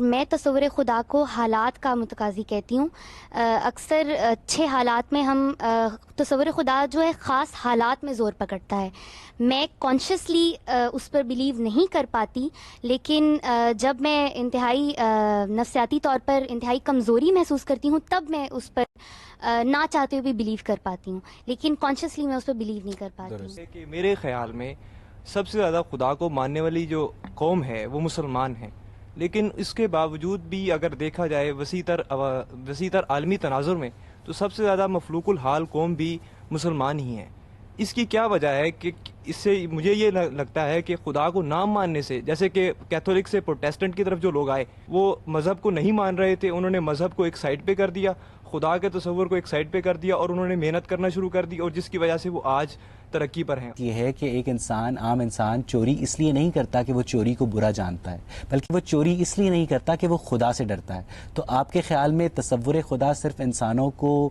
میں تصور خدا کو حالات کا متقاضی کہتی ہوں۔ اکثر اچھے حالات میں ہم تصور خدا جو ہے خاص حالات میں زور پکڑتا ہے۔ میں کانشیسلی اس پر بلیو نہیں کر پاتی، لیکن جب میں انتہائی نفسیاتی طور پر انتہائی کمزوری محسوس کرتی ہوں تب میں اس پر نہ چاہتے ہوئے بھی بلیو کر پاتی ہوں، لیکن کانشیسلی میں اس پر بلیو نہیں کر پاتی ہوں۔ کہ میرے خیال میں سب سے زیادہ خدا کو ماننے والی جو قوم ہے وہ مسلمان ہیں، لیکن اس کے باوجود بھی اگر دیکھا جائے وسیع تر عالمی تناظر میں تو سب سے زیادہ مفلوق الحال قوم بھی مسلمان ہی ہیں۔ اس کی کیا وجہ ہے کہ اس سے مجھے یہ لگتا ہے کہ خدا کو نہ ماننے سے، جیسے کہ کیتھولک سے پروٹیسٹنٹ کی طرف جو لوگ آئے وہ مذہب کو نہیں مان رہے تھے، انہوں نے مذہب کو ایک سائڈ پہ کر دیا، خدا کے تصور کو ایک سائڈ پہ کر دیا اور انہوں نے محنت کرنا شروع کر دی، اور جس کی وجہ سے وہ آج ترقی پر ہیں۔ یہ ہے کہ ایک انسان، عام انسان چوری اس لیے نہیں کرتا کہ وہ چوری کو برا جانتا ہے، بلکہ وہ چوری اس لیے نہیں کرتا کہ وہ خدا سے ڈرتا ہے۔ تو آپ کے خیال میں تصور خدا صرف انسانوں کو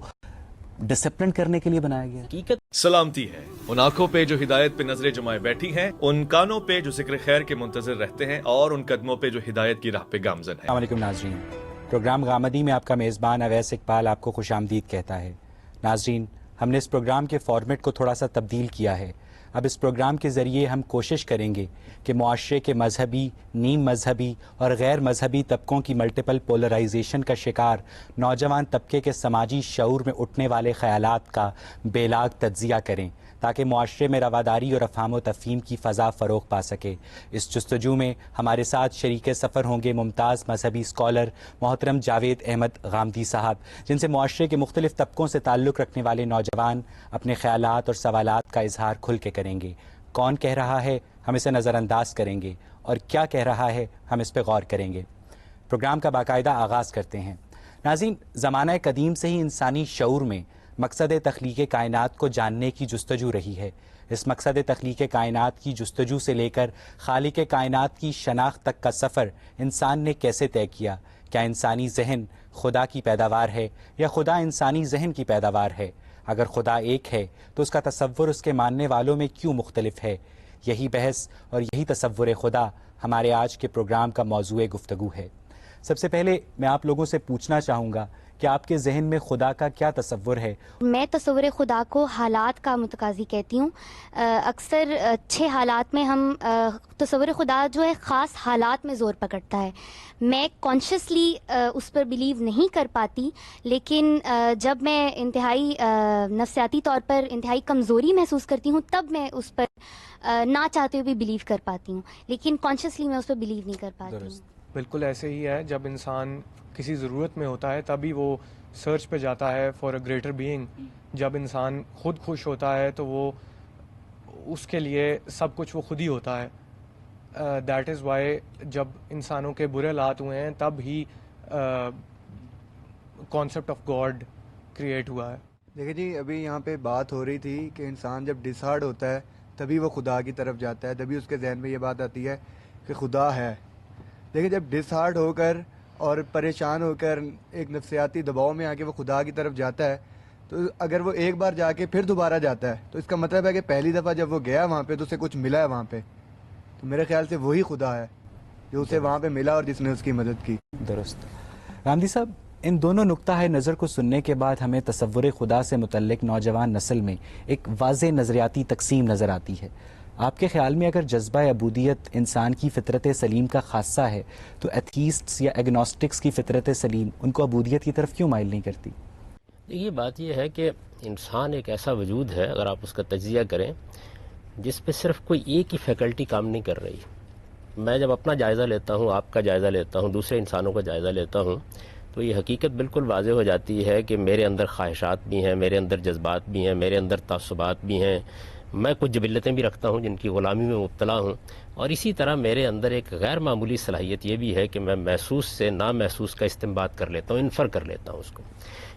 ڈسپلن کرنے کے لیے بنایا گیا؟ حقیقت سلامتی ہے ان آنکھوں پہ جو ہدایت پہ نظریں جمائے بیٹھی ہیں، ان کانوں پہ جو ذکر خیر کے منتظر رہتے ہیں، اور ان قدموں پہ جو ہدایت کی راہ پہ گامزن ہیں۔ السلام علیکم ناظرین، پروگرام غامدی میں آپ کا میزبان اویس اقبال آپ کو خوش آمدید کہتا ہے۔ ناظرین، ہم نے اس پروگرام کے فارمیٹ کو تھوڑا سا تبدیل کیا ہے۔ اب اس پروگرام کے ذریعے ہم کوشش کریں گے کہ معاشرے کے مذہبی، نیم مذہبی اور غیر مذہبی طبقوں کی ملٹیپل پولرائزیشن کا شکار نوجوان طبقے کے سماجی شعور میں اٹھنے والے خیالات کا بے لاگ تجزیہ کریں، تاکہ معاشرے میں رواداری اور افہام و تفہیم کی فضا فروغ پا سکے۔ اس جستجو میں ہمارے ساتھ شریک سفر ہوں گے ممتاز مذہبی اسکالر محترم جاوید احمد غامدی صاحب، جن سے معاشرے کے مختلف طبقوں سے تعلق رکھنے والے نوجوان اپنے خیالات اور سوالات کا اظہار کھل کے کریں گے۔ کون کہہ رہا ہے ہم اسے نظر انداز کریں گے، اور کیا کہہ رہا ہے ہم اس پہ غور کریں گے۔ پروگرام کا باقاعدہ آغاز کرتے ہیں۔ ناظرین، زمانہ قدیم سے ہی انسانی شعور میں مقصد تخلیق کائنات کو جاننے کی جستجو رہی ہے۔ اس مقصد تخلیق کائنات کی جستجو سے لے کر خالق کائنات کی شناخت تک کا سفر انسان نے کیسے طے کیا؟ کیا انسانی ذہن خدا کی پیداوار ہے یا خدا انسانی ذہن کی پیداوار ہے؟ اگر خدا ایک ہے تو اس کا تصور اس کے ماننے والوں میں کیوں مختلف ہے؟ یہی بحث اور یہی تصور خدا ہمارے آج کے پروگرام کا موضوع گفتگو ہے۔ سب سے پہلے میں آپ لوگوں سے پوچھنا چاہوں گا کہ آپ کے ذہن میں خدا کا کیا تصور ہے؟ میں تصور خدا کو حالات کا متقاضی کہتی ہوں۔ اکثر اچھے حالات میں ہم تصور خدا جو ہے خاص حالات میں زور پکڑتا ہے۔ میں کانشیسلی اس پر بلیو نہیں کر پاتی، لیکن جب میں انتہائی نفسیاتی طور پر انتہائی کمزوری محسوس کرتی ہوں تب میں اس پر نہ چاہتے ہوئے بھی بلیو کر پاتی ہوں، لیکن کانشیسلی میں اس پر بلیو نہیں کر پاتی ہوں۔ بالکل ایسے ہی ہے، جب انسان کسی ضرورت میں ہوتا ہے تبھی وہ سرچ پہ جاتا ہے فار اے گریٹر بینگ۔ جب انسان خود خوش ہوتا ہے تو وہ اس کے لیے سب کچھ وہ خود ہی ہوتا ہے۔ دیٹ از وائی جب انسانوں کے برے حالات ہوئے ہیں تب ہی کانسیپٹ آف گاڈ کریٹ ہوا ہے۔ دیکھیں جی، ابھی یہاں پہ بات ہو رہی تھی کہ انسان جب ڈس ہارڈ ہوتا ہے تبھی وہ خدا کی طرف جاتا ہے، تبھی اس کے ذہن میں یہ بات آتی ہے کہ خدا ہے۔ دیکھیں، جب ڈس ہارڈ ہو کر اور پریشان ہو کر ایک نفسیاتی دباؤ میں آ کے وہ خدا کی طرف جاتا ہے، تو اگر وہ ایک بار جا کے پھر دوبارہ جاتا ہے تو اس کا مطلب ہے کہ پہلی دفعہ جب وہ گیا وہاں پہ تو اسے کچھ ملا ہے وہاں پہ، تو میرے خیال سے وہی خدا ہے جو اسے وہاں پہ ملا اور جس نے اس کی مدد کی۔ درست۔ غامدی صاحب، ان دونوں نقطہ نظر کو سننے کے بعد ہمیں تصور خدا سے متعلق نوجوان نسل میں ایک واضح نظریاتی تقسیم نظر آتی ہے۔ آپ کے خیال میں اگر جذبہ عبودیت انسان کی فطرت سلیم کا خاصہ ہے تو ایتھیسٹس یا ایگنوسٹکس کی فطرت سلیم ان کو عبودیت کی طرف کیوں مائل نہیں کرتی؟ یہ بات یہ ہے کہ انسان ایک ایسا وجود ہے، اگر آپ اس کا تجزیہ کریں، جس پہ صرف کوئی ایک ہی فیکلٹی کام نہیں کر رہی۔ میں جب اپنا جائزہ لیتا ہوں، آپ کا جائزہ لیتا ہوں، دوسرے انسانوں کا جائزہ لیتا ہوں، تو یہ حقیقت بالکل واضح ہو جاتی ہے کہ میرے اندر خواہشات بھی ہیں، میرے اندر جذبات بھی ہیں، میرے اندر تعصبات بھی ہیں، میں کچھ جبلتیں بھی رکھتا ہوں جن کی غلامی میں مبتلا ہوں، اور اسی طرح میرے اندر ایک غیر معمولی صلاحیت یہ بھی ہے کہ میں محسوس سے نامحسوس کا استنباط کر لیتا ہوں، انفر کر لیتا ہوں اس کو۔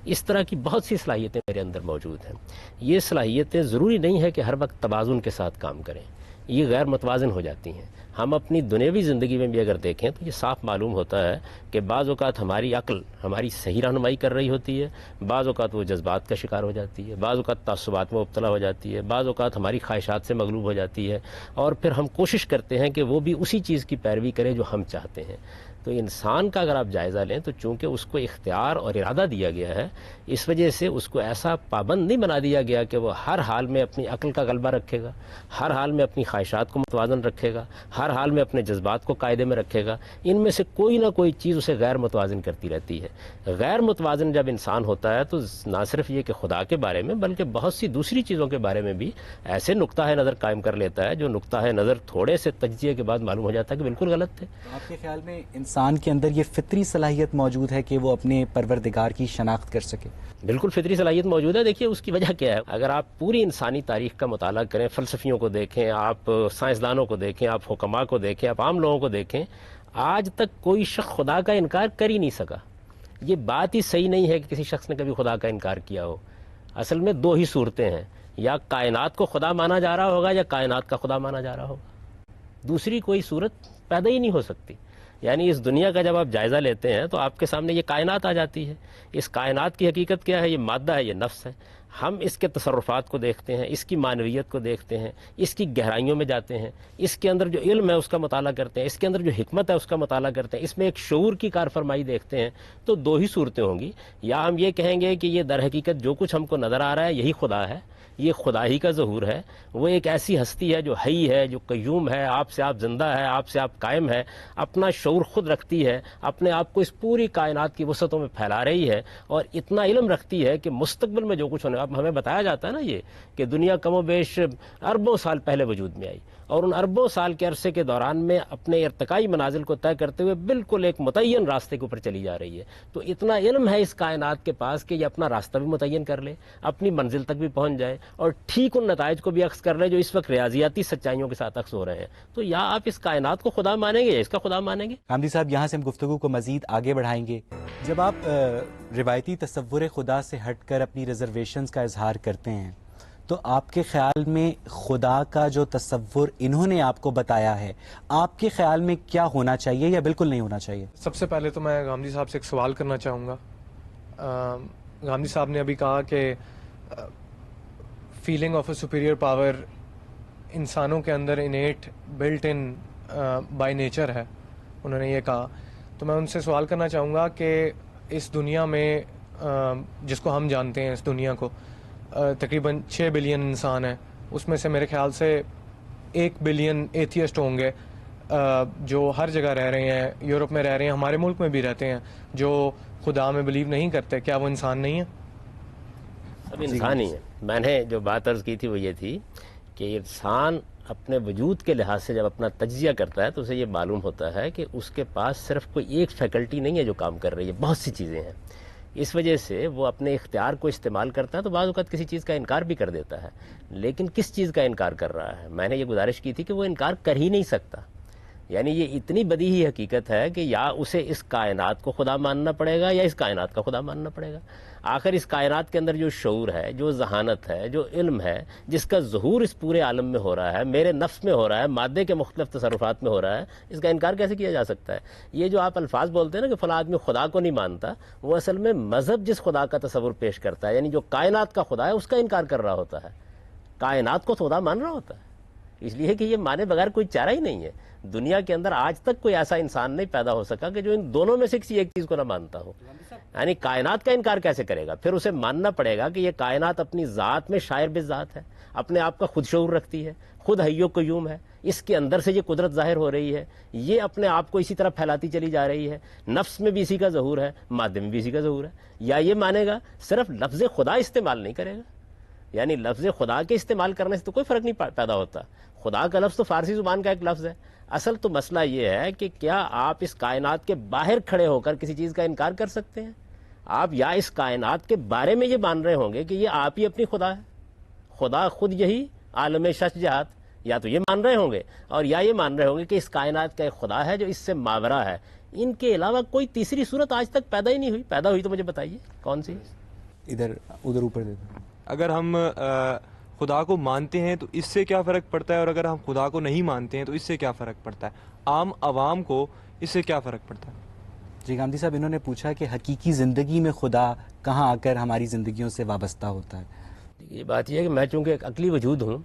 اس طرح کی بہت سی صلاحیتیں میرے اندر موجود ہیں۔ یہ صلاحیتیں ضروری نہیں ہے کہ ہر وقت توازن کے ساتھ کام کریں، یہ غیر متوازن ہو جاتی ہیں۔ ہم اپنی دنیاوی زندگی میں بھی اگر دیکھیں تو یہ صاف معلوم ہوتا ہے کہ بعض اوقات ہماری عقل ہماری صحیح رہنمائی کر رہی ہوتی ہے، بعض اوقات وہ جذبات کا شکار ہو جاتی ہے، بعض اوقات تعصبات میں مبتلا ہو جاتی ہے، بعض اوقات ہماری خواہشات سے مغلوب ہو جاتی ہے، اور پھر ہم کوشش کرتے ہیں کہ وہ بھی اسی چیز کی پیروی کرے جو ہم چاہتے ہیں۔ تو انسان کا اگر آپ جائزہ لیں تو چونکہ اس کو اختیار اور ارادہ دیا گیا ہے، اس وجہ سے اس کو ایسا پابند نہیں بنا دیا گیا کہ وہ ہر حال میں اپنی عقل کا غلبہ رکھے گا، ہر حال میں اپنی خواہشات کو متوازن رکھے گا، ہر حال میں اپنے جذبات کو قاعدے میں رکھے گا۔ ان میں سے کوئی نہ کوئی چیز اسے غیر متوازن کرتی رہتی ہے۔ غیر متوازن جب انسان ہوتا ہے تو نہ صرف یہ کہ خدا کے بارے میں بلکہ بہت سی دوسری چیزوں کے بارے میں بھی ایسے نقطہ نظر قائم کر لیتا ہے جو نقطہ نظر تھوڑے سے تجزیے کے بعد معلوم ہو جاتا ہے کہ بالکل غلط تھے۔ آپ کے خیال میں انسان کے اندر یہ فطری صلاحیت موجود ہے کہ وہ اپنے پروردگار کی شناخت کر سکے؟ بالکل فطری صلاحیت موجود ہے۔ دیکھیے اس کی وجہ کیا ہے، اگر آپ پوری انسانی تاریخ کا مطالعہ کریں، فلسفیوں کو دیکھیں، آپ سائنسدانوں کو دیکھیں، آپ حکماء کو دیکھیں، آپ عام لوگوں کو دیکھیں، آج تک کوئی شخص خدا کا انکار کر ہی نہیں سکا۔ یہ بات ہی صحیح نہیں ہے کہ کسی شخص نے کبھی خدا کا انکار کیا ہو۔ اصل میں دو ہی صورتیں ہیں، یا کائنات کو خدا مانا جا رہا ہوگا یا کائنات کا خدا مانا جا رہا ہوگا، دوسری کوئی صورت پیدا ہی نہیں ہو سکتی۔ یعنی اس دنیا کا جب آپ جائزہ لیتے ہیں تو آپ کے سامنے یہ کائنات آ جاتی ہے۔ اس کائنات کی حقیقت کیا ہے؟ یہ مادہ ہے، یہ نفس ہے۔ ہم اس کے تصرفات کو دیکھتے ہیں، اس کی معنویت کو دیکھتے ہیں، اس کی گہرائیوں میں جاتے ہیں، اس کے اندر جو علم ہے اس کا مطالعہ کرتے ہیں، اس کے اندر جو حکمت ہے اس کا مطالعہ کرتے ہیں، اس میں ایک شعور کی کار فرمائی دیکھتے ہیں۔ تو دو ہی صورتیں ہوں گی، یا ہم یہ کہیں گے کہ یہ در حقیقت جو کچھ ہم کو نظر آ رہا ہے یہی خدا ہے، یہ خدا ہی کا ظہور ہے، وہ ایک ایسی ہستی ہے جو حی ہے، جو قیوم ہے، آپ سے آپ زندہ ہے، آپ سے آپ قائم ہے، اپنا شعور خود رکھتی ہے، اپنے آپ کو اس پوری کائنات کی وسعتوں میں پھیلا رہی ہے، اور اتنا علم رکھتی ہے کہ مستقبل میں جو کچھ ہونے، اب ہمیں بتایا جاتا ہے نا یہ کہ دنیا کم و بیش اربوں سال پہلے وجود میں آئی، اور ان اربوں سال کے عرصے کے دوران میں اپنے ارتقائی منازل کو طے کرتے ہوئے بالکل ایک متعین راستے کے اوپر چلی جا رہی ہے۔ تو اتنا علم ہے اس کائنات کے پاس کہ یہ اپنا راستہ بھی متعین کر لے، اپنی منزل تک بھی پہنچ جائے، اور ٹھیک ان نتائج کو بھی اخذ کر لے جو اس وقت ریاضیاتی سچائیوں کے ساتھ اخذ ہو رہے ہیں۔ تو یا آپ اس کائنات کو خدا مانیں گے یا اس کا خدا مانیں گے۔ حامدی صاحب، یہاں سے ہم گفتگو کو مزید آگے بڑھائیں گے۔ جب آپ روایتی تصور خدا سے ہٹ کر اپنی ریزرویشنز کا اظہار کرتے ہیں تو آپ کے خیال میں خدا کا جو تصور انہوں نے آپ کو بتایا ہے، آپ کے خیال میں کیا ہونا چاہیے یا بالکل نہیں ہونا چاہیے؟ سب سے پہلے تو میں غامدی صاحب سے ایک سوال کرنا چاہوں گا۔ غامدی صاحب نے ابھی کہا کہ feeling of a superior power انسانوں کے اندر innate built in by nature ہے، انہوں نے یہ کہا۔ تو میں ان سے سوال کرنا چاہوں گا کہ اس دنیا میں جس کو ہم جانتے ہیں، اس دنیا کو تقریباً 6 بلین انسان ہیں، اس میں سے میرے خیال سے 1 بلین ایتھیسٹ ہوں گے جو ہر جگہ رہ رہے ہیں، یورپ میں رہ رہے ہیں، ہمارے ملک میں بھی رہتے ہیں، جو خدا میں بلیو نہیں کرتے۔ کیا وہ انسان نہیں ہے؟ سب انسان ہی ہے۔ میں نے جو بات عرض کی تھی وہ یہ تھی کہ انسان اپنے وجود کے لحاظ سے جب اپنا تجزیہ کرتا ہے تو اسے یہ معلوم ہوتا ہے کہ اس کے پاس صرف کوئی ایک فیکلٹی نہیں ہے جو کام کر رہی ہے، بہت سی چیزیں ہیں۔ اس وجہ سے وہ اپنے اختیار کو استعمال کرتا ہے تو بعض اوقات کسی چیز کا انکار بھی کر دیتا ہے، لیکن کس چیز کا انکار کر رہا ہے؟ میں نے یہ گزارش کی تھی کہ وہ انکار کر ہی نہیں سکتا۔ یعنی یہ اتنی بدیہی حقیقت ہے کہ یا اسے اس کائنات کو خدا ماننا پڑے گا یا اس کائنات کا خدا ماننا پڑے گا۔ آخر اس کائنات کے اندر جو شعور ہے، جو ذہانت ہے، جو علم ہے، جس کا ظہور اس پورے عالم میں ہو رہا ہے، میرے نفس میں ہو رہا ہے، مادے کے مختلف تصرفات میں ہو رہا ہے، اس کا انکار کیسے کیا جا سکتا ہے؟ یہ جو آپ الفاظ بولتے ہیں نا کہ فلاں آدمی خدا کو نہیں مانتا، وہ اصل میں مذہب جس خدا کا تصور پیش کرتا ہے، یعنی جو کائنات کا خدا ہے اس کا انکار کر رہا ہوتا ہے، کائنات کو خدا مان رہا ہوتا ہے۔ اس لیے کہ یہ مانے بغیر کوئی چارہ ہی نہیں ہے۔ دنیا کے اندر آج تک کوئی ایسا انسان نہیں پیدا ہو سکا کہ جو ان دونوں میں سے کسی ایک چیز کو نہ مانتا ہو۔ یعنی کائنات کا انکار کیسے کرے گا؟ پھر اسے ماننا پڑے گا کہ یہ کائنات اپنی ذات میں شاعر بذات ہے، اپنے آپ کا خود شعور رکھتی ہے، خود حی و قیوم ہے، اس کے اندر سے یہ قدرت ظاہر ہو رہی ہے، یہ اپنے آپ کو اسی طرح پھیلاتی چلی جا رہی ہے، نفس میں بھی اسی کا ظہور ہے، مادے میں بھی اسی کا ظہور ہے۔ یا یہ مانے گا صرف لفظ خدا استعمال نہیں کرے گا، یعنی لفظ خدا کے استعمال کرنے سے تو کوئی فرق نہیں پیدا ہوتا۔ خدا کا لفظ تو فارسی زبان کا ایک لفظ ہے۔ اصل تو مسئلہ یہ ہے کہ کیا آپ اس کائنات کے باہر کھڑے ہو کر کسی چیز کا انکار کر سکتے ہیں؟ آپ یا اس کائنات کے بارے میں یہ مان رہے ہوں گے کہ یہ آپ ہی اپنی خدا ہے، خدا خود یہی عالم شش جہات، یا تو یہ مان رہے ہوں گے، اور یا یہ مان رہے ہوں گے کہ اس کائنات کا ایک خدا ہے جو اس سے ماورا ہے۔ ان کے علاوہ کوئی تیسری صورت آج تک پیدا ہی نہیں ہوئی۔ پیدا ہوئی تو مجھے بتائیے کون سی؟ ادھر اوپر دے دو۔ اگر ہم خدا کو مانتے ہیں تو اس سے کیا فرق پڑتا ہے، اور اگر ہم خدا کو نہیں مانتے ہیں تو اس سے کیا فرق پڑتا ہے؟ عام عوام کو اس سے کیا فرق پڑتا ہے؟ جی غامدی صاحب، انہوں نے پوچھا کہ حقیقی زندگی میں خدا کہاں آ کر ہماری زندگیوں سے وابستہ ہوتا ہے۔ یہ بات یہ ہے کہ میں چونکہ ایک عقلی وجود ہوں،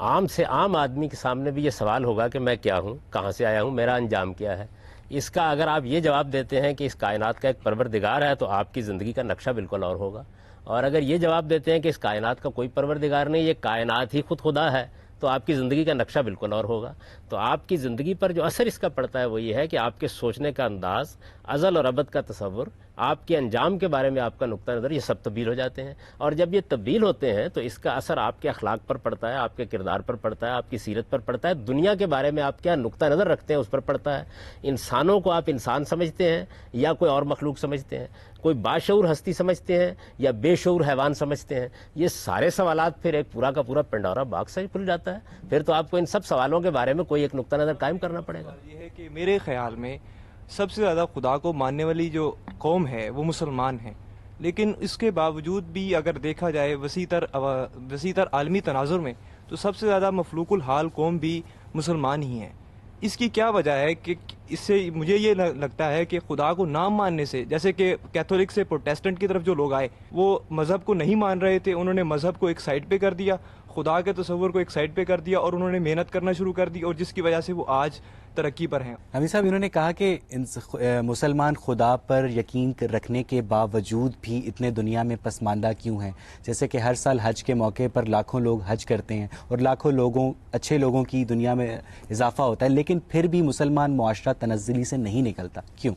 عام سے عام آدمی کے سامنے بھی یہ سوال ہوگا کہ میں کیا ہوں، کہاں سے آیا ہوں، میرا انجام کیا ہے۔ اس کا اگر آپ یہ جواب دیتے ہیں کہ اس کائنات کا ایک پروردگار ہے تو آپ کی زندگی کا نقشہ بالکل اور ہوگا، اور اگر یہ جواب دیتے ہیں کہ اس کائنات کا کوئی پروردگار نہیں، یہ کائنات ہی خود خدا ہے، تو آپ کی زندگی کا نقشہ بالکل اور ہوگا۔ تو آپ کی زندگی پر جو اثر اس کا پڑتا ہے وہ یہ ہے کہ آپ کے سوچنے کا انداز، ازل اور ابد کا تصور، آپ کے انجام کے بارے میں آپ کا نقطہ نظر، یہ سب تبدیل ہو جاتے ہیں، اور جب یہ تبدیل ہوتے ہیں تو اس کا اثر آپ کے اخلاق پر پڑتا ہے، آپ کے کردار پر پڑتا ہے، آپ کی سیرت پر پڑتا ہے، دنیا کے بارے میں آپ کیا نقطہ نظر رکھتے ہیں اس پر پڑتا ہے۔ انسانوں کو آپ انسان سمجھتے ہیں یا کوئی اور مخلوق سمجھتے ہیں، کوئی باشعور ہستی سمجھتے ہیں یا بے شعور حیوان سمجھتے ہیں، یہ سارے سوالات پھر ایک پورا کا پورا پنڈورا باکس ہی کھل جاتا ہے۔ پھر تو آپ کو ان سب سوالوں کے بارے میں کوئی ایک نقطہ نظر قائم کرنا پڑے گا۔ یہ ہے کہ میرے خیال میں سب سے زیادہ خدا کو ماننے والی جو قوم ہے وہ مسلمان ہیں، لیکن اس کے باوجود بھی اگر دیکھا جائے وسیع تر عالمی تناظر میں تو سب سے زیادہ مفلوق الحال قوم بھی مسلمان ہی ہیں۔ اس کی کیا وجہ ہے کہ اس سے مجھے یہ لگتا ہے کہ خدا کو نہ ماننے سے، جیسے کہ کیتھولک سے پروٹیسٹنٹ کی طرف جو لوگ آئے وہ مذہب کو نہیں مان رہے تھے، انہوں نے مذہب کو ایک سائڈ پہ کر دیا، خدا کے تصور کو ایک سائڈ پہ کر دیا، اور انہوں نے محنت کرنا شروع کر دی، اور جس کی وجہ سے وہ آج ترقی پر ہیں۔ حمید صاحب، انہوں نے کہا کہ مسلمان خدا پر یقین رکھنے کے باوجود بھی اتنے دنیا میں پسماندہ کیوں ہیں؟ جیسے کہ ہر سال حج کے موقع پر لاکھوں لوگ حج کرتے ہیں اور لاکھوں اچھے لوگوں کی دنیا میں اضافہ ہوتا ہے، لیکن پھر بھی مسلمان معاشرہ تنزلی سے نہیں نکلتا، کیوں؟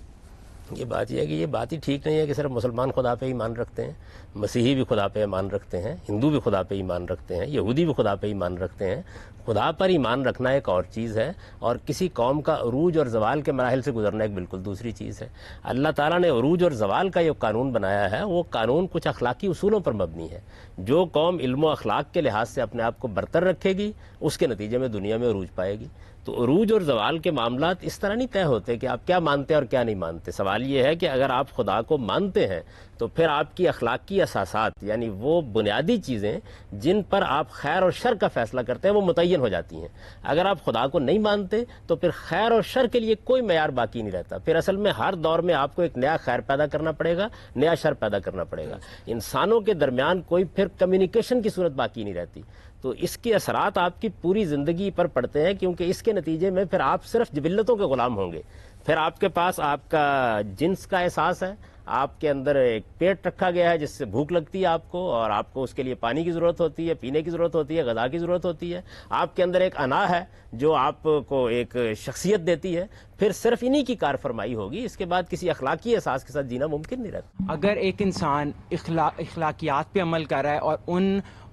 یہ بات یہ ہے کہ یہ بات ہی ٹھیک نہیں ہے کہ صرف مسلمان خدا پہ ایمان رکھتے ہیں، مسیحی بھی خدا پہ ایمان رکھتے ہیں، ہندو بھی خدا پہ ایمان رکھتے ہیں، یہودی بھی خدا پہ ایمان رکھتے ہیں۔ خدا پر ایمان رکھنا ایک اور چیز ہے، اور کسی قوم کا عروج اور زوال کے مراحل سے گزرنا ایک بالکل دوسری چیز ہے۔ اللہ تعالیٰ نے عروج اور زوال کا جو قانون بنایا ہے وہ قانون کچھ اخلاقی اصولوں پر مبنی ہے۔ جو قوم علم و اخلاق کے لحاظ سے اپنے آپ کو برتر رکھے گی اس کے نتیجے میں دنیا میں عروج پائے گی۔ تو عروج اور زوال کے معاملات اس طرح نہیں طے ہوتے کہ آپ کیا مانتے ہیں اور کیا نہیں مانتے۔ سوال یہ ہے کہ اگر آپ خدا کو مانتے ہیں تو پھر آپ کی اخلاقی اساسات، یعنی وہ بنیادی چیزیں جن پر آپ خیر اور شر کا فیصلہ کرتے ہیں، وہ متعین ہو جاتی ہیں۔ اگر آپ خدا کو نہیں مانتے تو پھر خیر اور شر کے لیے کوئی معیار باقی نہیں رہتا۔ پھر اصل میں ہر دور میں آپ کو ایک نیا خیر پیدا کرنا پڑے گا، نیا شر پیدا کرنا پڑے گا۔ انسانوں کے درمیان کوئی پھر کمیونیکیشن کی صورت باقی نہیں رہتی۔ تو اس کے اثرات آپ کی پوری زندگی پر پڑتے ہیں، کیونکہ اس کے نتیجے میں پھر آپ صرف جبلتوں کے غلام ہوں گے۔ پھر آپ کے پاس آپ کا جنس کا احساس ہے، آپ کے اندر ایک پیٹ رکھا گیا ہے جس سے بھوک لگتی ہے آپ کو، اور آپ کو اس کے لیے پانی کی ضرورت ہوتی ہے، پینے کی ضرورت ہوتی ہے، غذا کی ضرورت ہوتی ہے۔ آپ کے اندر ایک انا ہے جو آپ کو ایک شخصیت دیتی ہے۔ پھر صرف انہی کی کار فرمائی ہوگی، اس کے بعد کسی اخلاقی احساس کے ساتھ جینا ممکن نہیں رہتا۔ اگر ایک انسان اخلاقیات پہ عمل کر رہا ہے اور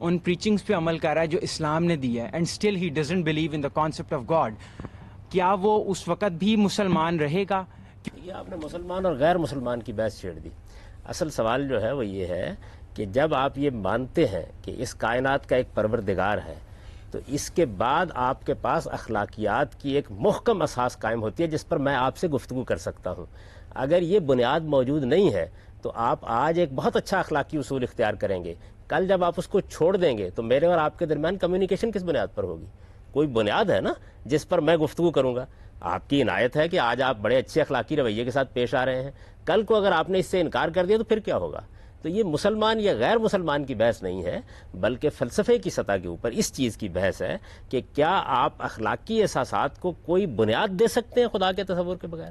ان پریچنگز پہ عمل کر رہا ہے جو اسلام نے دی ہے، and still he doesn't believe in the concept of God, کیا وہ اس وقت بھی مسلمان رہے گا؟ یہ آپ نے مسلمان اور غیر مسلمان کی بحث چھیڑ دی۔ اصل سوال جو ہے وہ یہ ہے کہ جب آپ یہ مانتے ہیں کہ اس کائنات کا ایک پروردگار ہے تو اس کے بعد آپ کے پاس اخلاقیات کی ایک محکم اساس قائم ہوتی ہے جس پر میں آپ سے گفتگو کر سکتا ہوں۔ اگر یہ بنیاد موجود نہیں ہے تو آپ آج ایک بہت اچھا اخلاقی اصول اختیار کریں گے، کل جب آپ اس کو چھوڑ دیں گے تو میرے اور آپ کے درمیان کمیونیکیشن کس بنیاد پر ہوگی؟ کوئی بنیاد ہے نا جس پر میں گفتگو کروں گا۔ آپ کی عنایت ہے کہ آج آپ بڑے اچھے اخلاقی رویے کے ساتھ پیش آ رہے ہیں، کل کو اگر آپ نے اس سے انکار کر دیا تو پھر کیا ہوگا؟ تو یہ مسلمان یا غیر مسلمان کی بحث نہیں ہے، بلکہ فلسفے کی سطح کے اوپر اس چیز کی بحث ہے کہ کیا آپ اخلاقی احساسات کو کوئی بنیاد دے سکتے ہیں خدا کے تصور کے بغیر؟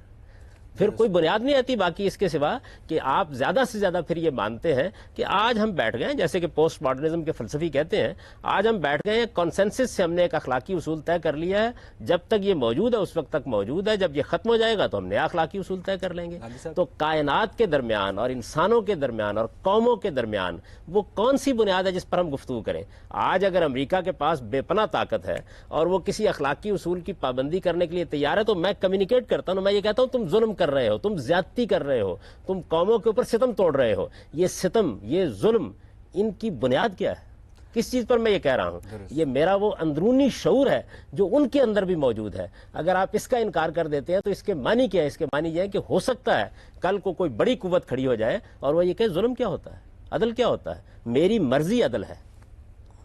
پھر کوئی بنیاد نہیں آتی باقی اس کے سوا کہ آپ زیادہ سے زیادہ پھر یہ مانتے ہیں کہ آج ہم بیٹھ گئے، جیسے کہ پوسٹ ماڈرنزم کے فلسفی کہتے ہیں، آج ہم بیٹھ گئے ہیں کنسنسس سے، ہم نے ایک اخلاقی اصول طے کر لیا ہے، جب تک یہ موجود ہے اس وقت تک موجود ہے، جب یہ ختم ہو جائے گا تو ہم نیا اخلاقی اصول طے کر لیں گے۔ تو کائنات کے درمیان اور انسانوں کے درمیان اور قوموں کے درمیان وہ کون سی بنیاد ہے جس پر ہم گفتگو کریں؟ آج اگر امریکہ کے پاس بے پناہ طاقت ہے اور وہ کسی اخلاقی اصول کی پابندی کرنے کے لیے تیار ہے تو میں کمیونیکیٹ کرتا ہوں، میں یہ کہتا ہوں تم ظلم کر رہے ہو، تم زیادتی کر رہے ہو، تم قوموں کے اوپر ستم توڑ رہے ہو۔ یہ ستم، یہ ظلم، ان کی بنیاد کیا ہے؟ کس چیز پر میں یہ کہہ رہا ہوں؟ یہ میرا وہ اندرونی شعور ہے جو ان کے اندر بھی موجود ہے۔ اگر آپ اس کا انکار کر دیتے ہیں تو اس کے معنی کیا ہے؟ اس کے معنی یہ ہے کہ ہو سکتا ہے کل کو کوئی بڑی قوت کھڑی ہو جائے اور وہ یہ کہ ظلم کیا ہوتا ہے، عدل کیا ہوتا ہے، میری مرضی عدل ہے،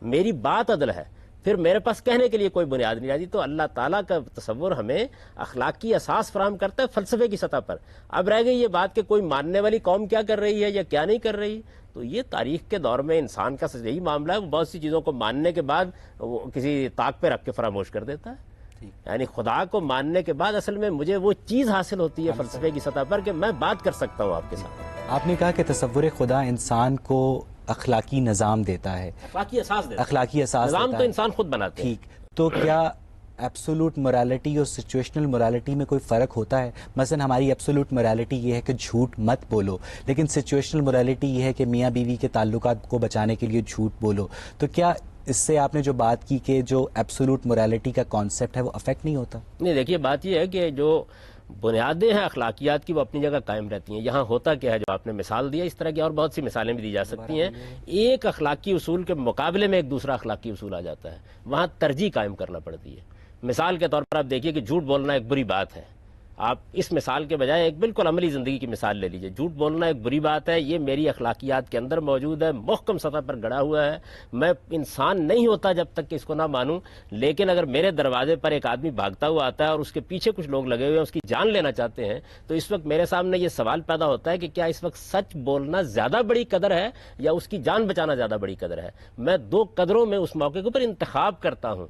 میری بات عدل ہے، پھر میرے پاس کہنے کے لیے کوئی بنیاد نہیں رہتی۔ تو اللہ تعالیٰ کا تصور ہمیں اخلاقی اساس فراہم کرتا ہے فلسفے کی سطح پر۔ اب رہ گئی یہ بات کہ کوئی ماننے والی قوم کیا کر رہی ہے یا کیا نہیں کر رہی، تو یہ تاریخ کے دور میں انسان کا یہی معاملہ ہے، وہ بہت سی چیزوں کو ماننے کے بعد وہ کسی طاق پہ رکھ کے فراموش کر دیتا ہے۔ یعنی خدا کو ماننے کے بعد اصل میں مجھے وہ چیز حاصل ہوتی ہے فلسفے کی سطح پر کہ میں بات کر سکتا ہوں آپ کے ساتھ. آپ نے کہا کہ تصور خدا انسان کو اخلاقی نظام دیتا ہے, اخلاقی اساس دیتا ہے. اخلاقی اساس نظام دیتا تو ہے. انسان خود بناتے ہیں. ٹھیک, تو کیا ایبسولوٹ موریلٹی اور سچویشنل موریلٹی میں کوئی فرق ہوتا ہے؟ مثلا ہماری ایبسولوٹ موریلٹی یہ ہے کہ جھوٹ مت بولو, لیکن سچویشنل موریلٹی یہ ہے کہ میاں بیوی کے تعلقات کو بچانے کے لیے جھوٹ بولو. تو کیا اس سے آپ نے جو بات کی کہ جو ایبسولوٹ موریلٹی کا کانسیپٹ ہے وہ افیکٹ نہیں ہوتا؟ نہیں, دیکھیے بات یہ ہے کہ جو بنیادیں ہیں اخلاقیات کی وہ اپنی جگہ قائم رہتی ہیں. یہاں ہوتا کیا ہے, جو آپ نے مثال دیا, اس طرح کی اور بہت سی مثالیں بھی دی جا سکتی ہیں. ایک اخلاقی اصول کے مقابلے میں ایک دوسرا اخلاقی اصول آ جاتا ہے, وہاں ترجیح قائم کرنا پڑتی ہے. مثال کے طور پر آپ دیکھیے کہ جھوٹ بولنا ایک بری بات ہے. آپ اس مثال کے بجائے ایک بالکل عملی زندگی کی مثال لے لیجئے. جھوٹ بولنا ایک بری بات ہے, یہ میری اخلاقیات کے اندر موجود ہے, محکم سطح پر گڑا ہوا ہے. میں انسان نہیں ہوتا جب تک کہ اس کو نہ مانوں. لیکن اگر میرے دروازے پر ایک آدمی بھاگتا ہوا آتا ہے اور اس کے پیچھے کچھ لوگ لگے ہوئے ہیں, اس کی جان لینا چاہتے ہیں, تو اس وقت میرے سامنے یہ سوال پیدا ہوتا ہے کہ کیا اس وقت سچ بولنا زیادہ بڑی قدر ہے یا اس کی جان بچانا زیادہ بڑی قدر ہے؟ میں دو قدروں میں اس موقع کے اوپر انتخاب کرتا ہوں.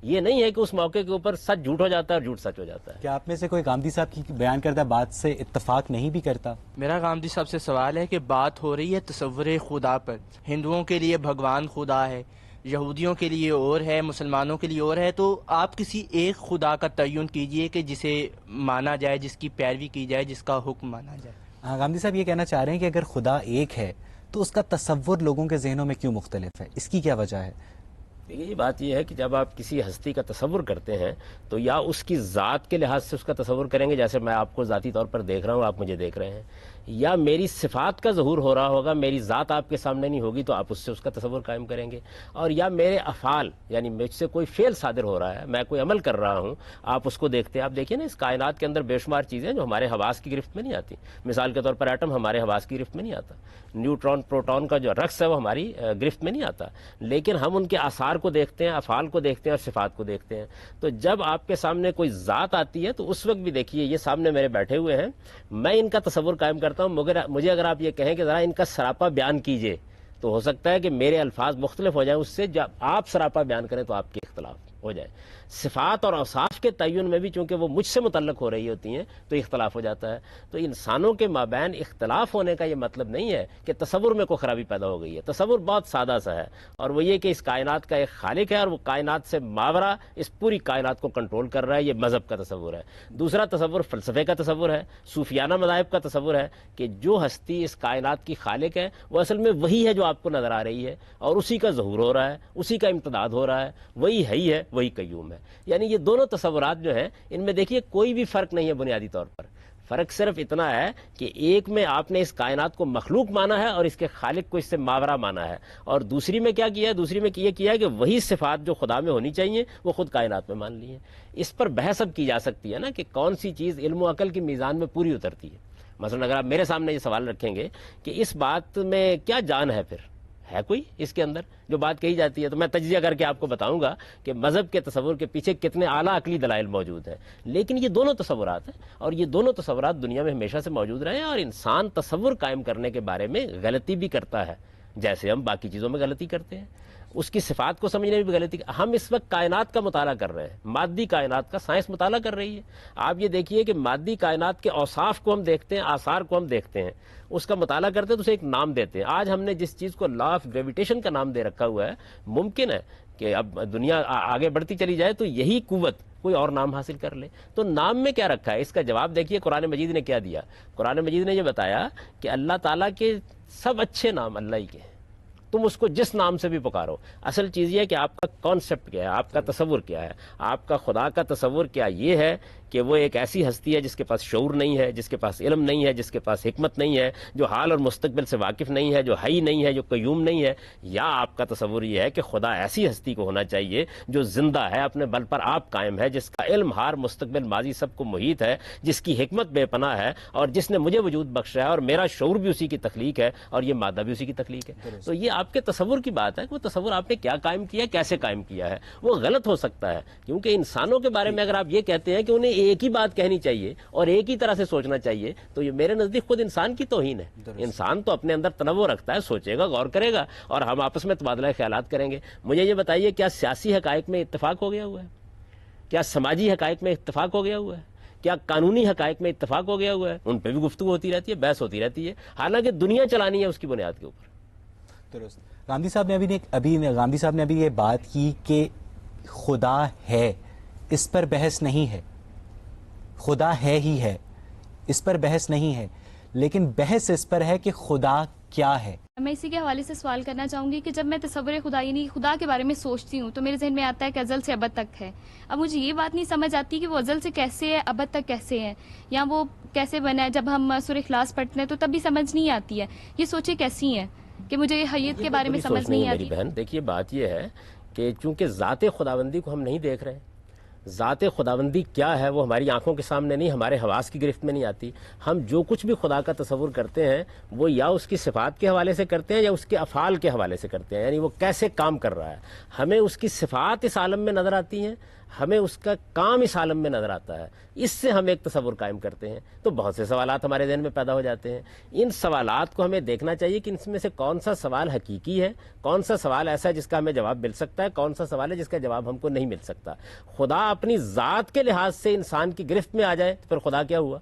یہ نہیں ہے کہ اس موقع کے اوپر سچ جھوٹ ہو جاتا ہے اور جھوٹ سچ ہو جاتا ہے. کیا آپ میں سے کوئی گاندھی صاحب کی بیان کردہ بات سے اتفاق نہیں بھی کرتا؟ میرا گاندھی صاحب سے سوال ہے کہ بات ہو رہی ہے تصور خدا پر. ہندوؤں کے لیے بھگوان خدا ہے, یہودیوں کے لیے اور ہے, مسلمانوں کے لیے اور ہے. تو آپ کسی ایک خدا کا تعین کیجئے کہ جسے مانا جائے, جس کی پیروی کی جائے, جس کا حکم مانا جائے. ہاں, گاندھی صاحب یہ کہنا چاہ رہے ہیں کہ اگر خدا ایک ہے تو اس کا تصور لوگوں کے ذہنوں میں کیوں مختلف ہے؟ اس کی کیا وجہ ہے؟ یہ بات یہ ہے کہ جب آپ کسی ہستی کا تصور کرتے ہیں تو یا اس کی ذات کے لحاظ سے اس کا تصور کریں گے, جیسے میں آپ کو ذاتی طور پر دیکھ رہا ہوں, آپ مجھے دیکھ رہے ہیں, یا میری صفات کا ظہور ہو رہا ہوگا, میری ذات آپ کے سامنے نہیں ہوگی تو آپ اس سے اس کا تصور قائم کریں گے, اور یا میرے افعال یعنی مجھ سے کوئی فعل صادر ہو رہا ہے, میں کوئی عمل کر رہا ہوں, آپ اس کو دیکھتے ہیں. آپ دیکھیں نا, اس کائنات کے اندر بے شمار چیزیں جو ہمارے حواس کی گرفت میں نہیں آتی. مثال کے طور پر ایٹم ہمارے حواس کی گرفت میں نہیں آتا, نیوٹران پروٹون کا جو رقص ہے وہ ہماری گرفت میں نہیں آتا, لیکن ہم ان کے آثار کو دیکھتے ہیں, افعال کو دیکھتے ہیں اور صفات کو دیکھتے ہیں. تو جب آپ کے سامنے کوئی ذات آتی ہے تو اس وقت بھی دیکھیے یہ سامنے میرے بیٹھے ہوئے ہیں, میں ان کا تصور قائم کرتا ہوں. مگر مجھے اگر آپ یہ کہیں کہ ذرا ان کا سراپا بیان کیجئے, تو ہو سکتا ہے کہ میرے الفاظ مختلف ہو جائیں اس سے. جب آپ سراپا بیان کریں تو آپ کے اختلاف ہو جائے. صفات اور اوصاف کے تعین میں بھی چونکہ وہ مجھ سے متعلق ہو رہی ہوتی ہیں تو اختلاف ہو جاتا ہے. تو انسانوں کے مابین اختلاف ہونے کا یہ مطلب نہیں ہے کہ تصور میں کوئی خرابی پیدا ہو گئی ہے. تصور بہت سادہ سا ہے, اور وہ یہ کہ اس کائنات کا ایک خالق ہے اور وہ کائنات سے ماورا اس پوری کائنات کو کنٹرول کر رہا ہے. یہ مذہب کا تصور ہے. دوسرا تصور فلسفے کا تصور ہے, صوفیانہ مذاہب کا تصور ہے کہ جو ہستی اس کائنات کی خالق ہے وہ اصل میں وہی ہے جو آپ کو نظر آ رہی ہے, اور اسی کا ظہور ہو رہا ہے, اسی کا امتداد ہو رہا ہے, وہی ہے, وہی قیوم ہے. یعنی یہ دونوں تصورات جو ہیں ان میں دیکھیے کوئی بھی فرق نہیں ہے بنیادی طور پر. فرق صرف اتنا ہے کہ ایک میں آپ نے اس کائنات کو مخلوق مانا ہے اور اس کے خالق کو اس سے ماورا مانا ہے, اور دوسری میں کیا کیا ہے, دوسری میں یہ کیا ہے کہ وہی صفات جو خدا میں ہونی چاہیے وہ خود کائنات میں مان لی ہیں. اس پر بحث اب کی جا سکتی ہے نا کہ کون سی چیز علم و عقل کی میزان میں پوری اترتی ہے. مثلا اگر آپ میرے سامنے یہ سوال رکھیں گے کہ اس بات میں کیا جان ہے, پھر ہے کوئی اس کے اندر جو بات کہی جاتی ہے, تو میں تجزیہ کر کے آپ کو بتاؤں گا کہ مذہب کے تصور کے پیچھے کتنے اعلیٰ عقلی دلائل موجود ہیں. لیکن یہ دونوں تصورات ہیں, اور یہ دونوں تصورات دنیا میں ہمیشہ سے موجود رہے ہیں, اور انسان تصور قائم کرنے کے بارے میں غلطی بھی کرتا ہے, جیسے ہم باقی چیزوں میں غلطی کرتے ہیں. اس کی صفات کو سمجھنے میں بھی غلطی. ہم اس وقت کائنات کا مطالعہ کر رہے ہیں, مادی کائنات کا سائنس مطالعہ کر رہی ہے. آپ یہ دیکھیے کہ مادی کائنات کے اوصاف کو ہم دیکھتے ہیں, آثار کو ہم دیکھتے ہیں, اس کا مطالعہ کرتے ہیں تو اسے ایک نام دیتے ہیں. آج ہم نے جس چیز کو لا آف گریویٹیشن کا نام دے رکھا ہوا ہے, ممکن ہے کہ اب دنیا آگے بڑھتی چلی جائے تو یہی قوت کوئی اور نام حاصل کر لے. تو نام میں کیا رکھا ہے, اس کا جواب دیکھیے قرآن مجید نے کیا دیا. قرآن مجید نے یہ بتایا کہ اللہ تعالیٰ کے سب اچھے نام اللہ ہی کے ہیں, تم اس کو جس نام سے بھی پکارو. اصل چیز یہ ہے کہ آپ کا کانسیپٹ کیا ہے, آپ کا تصور کیا ہے, آپ کا خدا کا تصور کیا یہ ہے کہ وہ ایک ایسی ہستی ہے جس کے پاس شعور نہیں ہے, جس کے پاس علم نہیں ہے, جس کے پاس حکمت نہیں ہے, جو حال اور مستقبل سے واقف نہیں ہے, جو حی نہیں ہے, جو قیوم نہیں ہے. یا آپ کا تصور یہ ہے کہ خدا ایسی ہستی کو ہونا چاہیے جو زندہ ہے, اپنے بل پر آپ قائم ہے, جس کا علم حال مستقبل ماضی سب کو محیط ہے, جس کی حکمت بے پناہ ہے, اور جس نے مجھے وجود بخشا ہے, اور میرا شعور بھی اسی کی تخلیق ہے, اور یہ مادہ بھی اسی کی تخلیق ہے. تو یہ آپ کے تصور کی بات ہے کہ وہ تصور آپ نے کیا قائم کیا, کیسے قائم کیا ہے. وہ غلط ہو سکتا ہے, کیونکہ انسانوں کے بارے میں اگر آپ یہ کہتے ہیں کہ انہیں ایک ہی بات کہنی چاہیے اور ایک ہی طرح سے سوچنا چاہیے, تو یہ میرے نزدیک خود انسان کی توہین ہے. انسان تو اپنے اندر تنوع رکھتا ہے, سوچے گا, غور کرے گا, اور ہم آپس میں تبادلہ خیالات کریں گے. مجھے یہ بتائیے کیا سیاسی حقائق میں اتفاق ہو گیا ہوا ہے؟ کیا سماجی حقائق میں اتفاق ہو گیا ہوا ہے؟ کیا قانونی حقائق میں اتفاق ہو گیا ہوا ہے؟ ان پہ بھی گفتگو ہوتی رہتی ہے، بحث ہوتی رہتی ہے، حالانکہ دنیا چلانی ہے اس کی بنیاد کے اوپر۔ درست۔ گاندھی صاحب نے ابھی یہ بات کی کہ خدا ہے، اس پر بحث نہیں ہے، خدا ہے ہی ہے، اس پر بحث نہیں ہے، لیکن بحث اس پر ہے کہ خدا کیا ہے۔ میں اسی کے حوالے سے سوال کرنا چاہوں گی کہ جب میں تصور خدا یعنی خدا کے بارے میں سوچتی ہوں تو میرے ذہن میں آتا ہے کہ ازل سے ابد تک ہے۔ اب مجھے یہ بات نہیں سمجھ آتی کہ وہ ازل سے کیسے ہے، ابد تک کیسے ہے، یا وہ کیسے بنا ہے۔ جب ہم سورہ اخلاص پڑھتے ہیں تو تب بھی سمجھ نہیں آتی ہے، یہ سوچیں کیسی ہیں کہ مجھے حیت کے بارے میں سمجھ نہیں میری آتی۔ بہن دیکھیے، بات یہ ہے کہ چونکہ ذات خداوندی کو ہم نہیں دیکھ رہے، ذات خداوندی کیا ہے وہ ہماری آنکھوں کے سامنے نہیں، ہمارے حواس کی گرفت میں نہیں آتی۔ ہم جو کچھ بھی خدا کا تصور کرتے ہیں وہ یا اس کی صفات کے حوالے سے کرتے ہیں یا اس کے افعال کے حوالے سے کرتے ہیں، یعنی وہ کیسے کام کر رہا ہے۔ ہمیں اس کی صفات اس عالم میں نظر آتی ہیں، ہمیں اس کا کام اس عالم میں نظر آتا ہے، اس سے ہم ایک تصور قائم کرتے ہیں۔ تو بہت سے سوالات ہمارے ذہن میں پیدا ہو جاتے ہیں۔ ان سوالات کو ہمیں دیکھنا چاہیے کہ ان میں سے کون سا سوال حقیقی ہے، کون سا سوال ایسا ہے جس کا ہمیں جواب مل سکتا ہے، کون سا سوال ہے جس کا جواب ہم کو نہیں مل سکتا۔ خدا اپنی ذات کے لحاظ سے انسان کی گرفت میں آ جائے تو پھر خدا کیا ہوا؟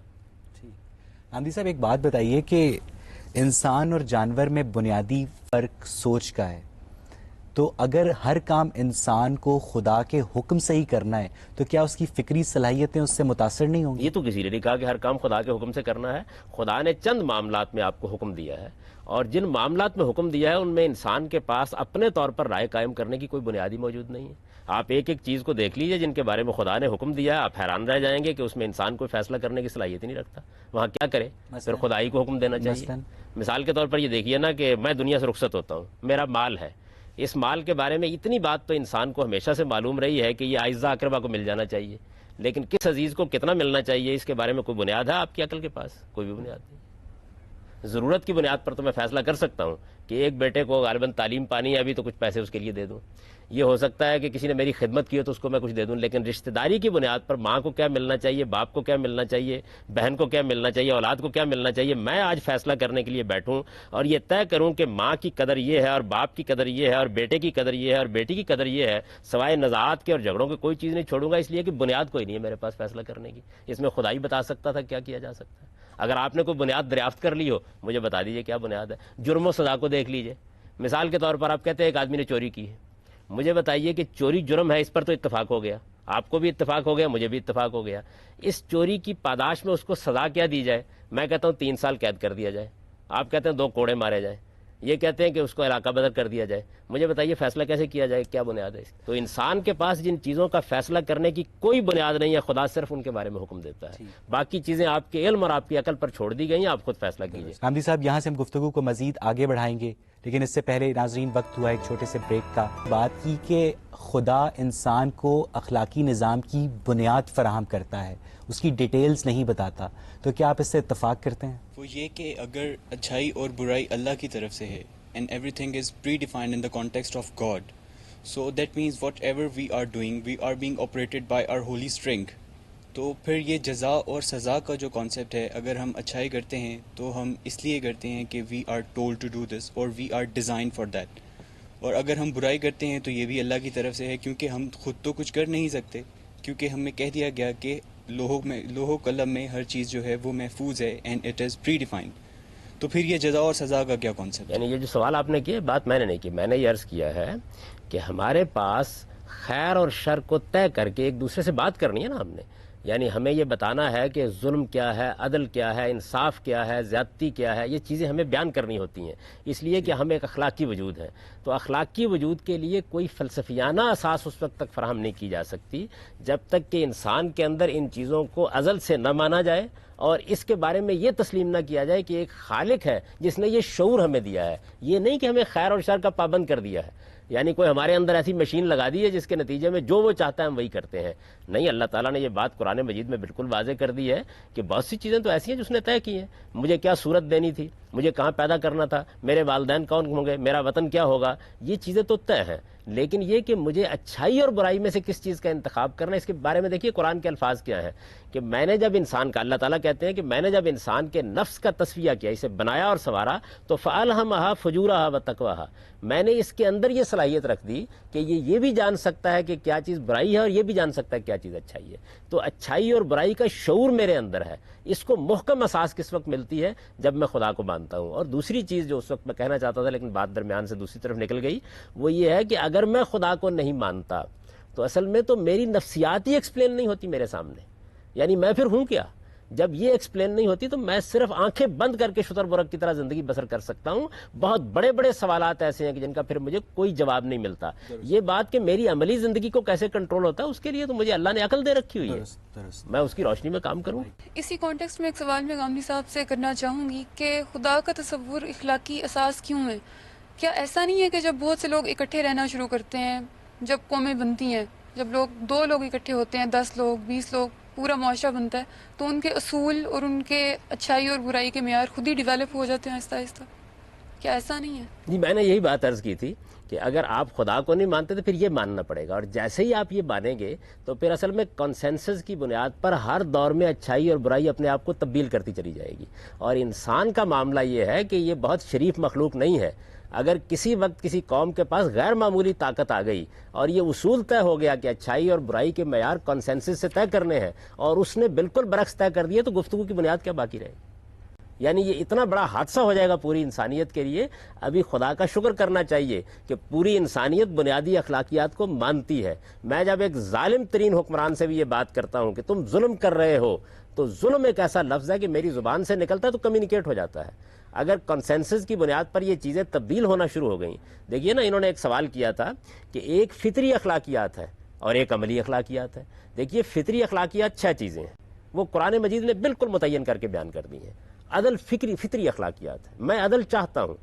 گاندھی صاحب ایک بات بتائیے کہ انسان اور جانور میں بنیادی فرق سوچ کا ہے، تو اگر ہر کام انسان کو خدا کے حکم سے ہی کرنا ہے تو کیا اس کی فکری صلاحیتیں اس سے متاثر نہیں ہوں گی؟ یہ تو کسی نے نہیں کہا کہ ہر کام خدا کے حکم سے کرنا ہے۔ خدا نے چند معاملات میں آپ کو حکم دیا ہے، اور جن معاملات میں حکم دیا ہے ان میں انسان کے پاس اپنے طور پر رائے قائم کرنے کی کوئی بنیادی موجود نہیں ہے۔ آپ ایک ایک چیز کو دیکھ لیجئے جن کے بارے میں خدا نے حکم دیا ہے، آپ حیران رہ جائیں گے کہ اس میں انسان کوئی فیصلہ کرنے کی صلاحیت ہی نہیں رکھتا، وہاں کیا کرے؟ پھر خدائی کو حکم دینا چاہیے۔ مثال کے طور پر یہ دیکھیے نا کہ میں دنیا سے رخصت ہوتا ہوں، میرا مال ہے، اس مال کے بارے میں اتنی بات تو انسان کو ہمیشہ سے معلوم رہی ہے کہ یہ اعزاء اقربا کو مل جانا چاہیے، لیکن کس عزیز کو کتنا ملنا چاہیے اس کے بارے میں کوئی بنیاد ہے آپ کی عقل کے پاس؟ کوئی بھی بنیاد نہیں۔ ضرورت کی بنیاد پر تو میں فیصلہ کر سکتا ہوں کہ ایک بیٹے کو غالباً تعلیم پانی ہے ابھی تو کچھ پیسے اس کے لیے دے دوں، یہ ہو سکتا ہے کہ کسی نے میری خدمت کی ہو تو اس کو میں کچھ دے دوں، لیکن رشتہ داری کی بنیاد پر ماں کو کیا ملنا چاہیے، باپ کو کیا ملنا چاہیے، بہن کو کیا ملنا چاہیے، اولاد کو کیا ملنا چاہیے، میں آج فیصلہ کرنے کے لیے بیٹھوں اور یہ طے کروں کہ ماں کی قدر یہ ہے اور باپ کی قدر یہ ہے اور بیٹے کی قدر یہ ہے اور بیٹی کی قدر یہ ہے، سوائے نزاعات کے اور جھگڑوں کے کوئی چیز نہیں چھوڑوں گا، اس لیے کہ بنیاد کوئی نہیں ہے میرے پاس فیصلہ کرنے کی۔ اس میں خدا ہی بتا سکتا تھا کیا کیا جا سکتا ہے۔ اگر آپ نے کوئی بنیاد دریافت کر لی ہو مجھے بتا دیجئے کیا بنیاد ہے۔ جرم و سزا کو دیکھ لیجئے، مثال کے طور پر آپ کہتے ہیں ایک آدمی نے چوری کی ہے، مجھے بتائیے کہ چوری جرم ہے، اس پر تو اتفاق ہو گیا، آپ کو بھی اتفاق ہو گیا، مجھے بھی اتفاق ہو گیا۔ اس چوری کی پاداش میں اس کو سزا کیا دی جائے؟ میں کہتا ہوں 3 سال قید کر دیا جائے، آپ کہتے ہیں 2 کوڑے مارے جائیں، یہ کہتے ہیں کہ اس کو علاقہ بدر کر دیا جائے۔ مجھے بتائیے فیصلہ کیسے کیا جائے، کیا بنیاد ہے اس کی؟ تو انسان کے پاس جن چیزوں کا فیصلہ کرنے کی کوئی بنیاد نہیں ہے، خدا صرف ان کے بارے میں حکم دیتا ہے، باقی چیزیں آپ کے علم اور آپ کی عقل پر چھوڑ دی گئی ہیں، آپ خود فیصلہ کیجیے۔ گاندھی صاحب یہاں سے ہم گفتگو کو مزید آگے بڑھائیں گے، لیکن اس سے پہلے ناظرین وقت ہوا ایک چھوٹے سے بریک کا۔ بات کی کہ خدا انسان کو اخلاقی نظام کی بنیاد فراہم کرتا ہے، اس کی ڈیٹیلز نہیں بتاتا، تو کیا آپ اس سے اتفاق کرتے ہیں؟ وہ یہ کہ اگر اچھائی اور برائی اللہ کی طرف سے ہے and everything is predefined in the context of God, so that means whatever we are doing we are being operated by our holy string. تو پھر یہ جزا اور سزا کا جو کانسیپٹ ہے، اگر ہم اچھائی کرتے ہیں تو ہم اس لیے کرتے ہیں کہ we are told to do this اور we are design for that, اور اگر ہم برائی کرتے ہیں تو یہ بھی اللہ کی طرف سے ہے، کیونکہ ہم خود تو کچھ کر نہیں سکتے، کیونکہ ہمیں کہہ دیا گیا کہ لوح قلم میں ہر چیز جو ہے وہ محفوظ ہے and it is predefined. تو پھر یہ جزا اور سزا کا کیا کانسیپٹ؟ یعنی یہ جو سوال آپ نے کیا، بات میں نے نہیں کی، میں نے یہ عرض کیا ہے کہ ہمارے پاس خیر اور شر کو طے کر کے ایک دوسرے سے بات کرنی ہے نا ہم نے، یعنی ہمیں یہ بتانا ہے کہ ظلم کیا ہے، عدل کیا ہے، انصاف کیا ہے، زیادتی کیا ہے، یہ چیزیں ہمیں بیان کرنی ہوتی ہیں، اس لیے کہ ہم ایک اخلاقی وجود ہیں۔ تو اخلاقی وجود کے لیے کوئی فلسفیانہ اساس اس وقت تک فراہم نہیں کی جا سکتی جب تک کہ انسان کے اندر ان چیزوں کو ازل سے نہ مانا جائے اور اس کے بارے میں یہ تسلیم نہ کیا جائے کہ ایک خالق ہے جس نے یہ شعور ہمیں دیا ہے، یہ نہیں کہ ہمیں خیر اور شر کا پابند کر دیا ہے، یعنی کوئی ہمارے اندر ایسی مشین لگا دی ہے جس کے نتیجے میں جو وہ چاہتا ہے ہم وہی کرتے ہیں۔ نہیں، اللہ تعالیٰ نے یہ بات قرآن مجید میں بالکل واضح کر دی ہے کہ بہت سی چیزیں تو ایسی ہیں جو اس نے طے کی ہیں۔ مجھے کیا صورت دینی تھی، مجھے کہاں پیدا کرنا تھا، میرے والدین کون ہوں گے، میرا وطن کیا ہوگا، یہ چیزیں تو طے ہیں. لیکن یہ کہ مجھے اچھائی اور برائی میں سے کس چیز کا انتخاب کرنا ہے، اس کے بارے میں دیکھیے قرآن کے الفاظ کیا ہیں کہ میں نے جب انسان کا، اللہ تعالیٰ کہتے ہیں کہ میں نے جب انسان کے نفس کا تصفیہ کیا، اسے بنایا اور سنوارا، تو فَأَلْهَمَهَا فُجُورَهَا وَتَقْوَاهَا، میں نے اس کے اندر یہ صلاحیت رکھ دی کہ یہ بھی جان سکتا ہے کہ کیا چیز برائی ہے اور یہ بھی جان سکتا ہے کیا چیز اچھائی ہے. تو اچھائی اور برائی کا شعور میرے اندر ہے. اس کو محکم اساس کس وقت ملتی ہے؟ جب میں خدا کو مانتا ہوں. اور دوسری چیز جو اس وقت میں کہنا چاہتا تھا لیکن بات درمیان سے دوسری طرف نکل گئی، وہ یہ ہے کہ اگر میں خدا کو نہیں مانتا تو اصل میں تو میری نفسیات ہی ایکسپلین نہیں ہوتی میرے سامنے. یعنی میں پھر ہوں کیا؟ جب یہ ایکسپلین نہیں ہوتی تو میں صرف آنکھیں بند کر کے شتر برق کی طرح زندگی بسر کر سکتا ہوں. بہت بڑے بڑے سوالات ایسے ہیں کہ جن کا پھر مجھے کوئی جواب نہیں ملتا. یہ بات کہ میری عملی زندگی کو کیسے کنٹرول ہوتا ہے، اس کے لیے تو مجھے اللہ نے عقل دے رکھی ہوئی ہے، میں اس کی روشنی میں کام کروں. اسی کانٹیکسٹ میں ایک سوال میں غامدی صاحب سے کرنا چاہوں گی کہ خدا کا تصور اخلاقی اساس کیوں ہے؟ کیا ایسا نہیں ہے کہ جب بہت سے لوگ اکٹھے رہنا شروع کرتے ہیں، جب قومیں بنتی ہیں، جب دو لوگ اکٹھے ہوتے ہیں، 10 لوگ 20 لوگ، پورا معاشرہ بنتا ہے، تو ان کے اصول اور ان کے اچھائی اور برائی کے معیار خود ہی ڈیولپ ہو جاتے ہیں آہستہ آہستہ؟ کیا ایسا نہیں ہے؟ جی میں نے یہی بات عرض کی تھی کہ اگر آپ خدا کو نہیں مانتے تو پھر یہ ماننا پڑے گا، اور جیسے ہی آپ یہ مانیں گے تو پھر اصل میں کنسنسس کی بنیاد پر ہر دور میں اچھائی اور برائی اپنے آپ کو تبدیل کرتی چلی جائے گی. اور انسان کا معاملہ یہ ہے کہ یہ بہت شریف مخلوق نہیں ہے. اگر کسی وقت کسی قوم کے پاس غیر معمولی طاقت آ گئی اور یہ اصول طے ہو گیا کہ اچھائی اور برائی کے معیار کنسنسس سے طے کرنے ہیں اور اس نے بالکل برعکس طے کر دیے، تو گفتگو کی بنیاد کیا باقی رہے گی؟ یعنی یہ اتنا بڑا حادثہ ہو جائے گا پوری انسانیت کے لیے. ابھی خدا کا شکر کرنا چاہیے کہ پوری انسانیت بنیادی اخلاقیات کو مانتی ہے. میں جب ایک ظالم ترین حکمران سے بھی یہ بات کرتا ہوں کہ تم ظلم کر رہے ہو، تو ظلم ایک ایسا لفظ ہے کہ میری زبان سے نکلتا ہے تو کمیونیکیٹ ہو جاتا ہے. اگر کنسنسس کی بنیاد پر یہ چیزیں تبدیل ہونا شروع ہو گئیں، دیکھیے نا، انہوں نے ایک سوال کیا تھا کہ ایک فطری اخلاقیات ہے اور ایک عملی اخلاقیات ہے. دیکھیے فطری اخلاقیات 6 چیزیں ہیں، وہ قرآن مجید نے بالکل متعین کر کے بیان کر دی ہیں. عدل فطری اخلاقیات ہے. میں عدل چاہتا ہوں،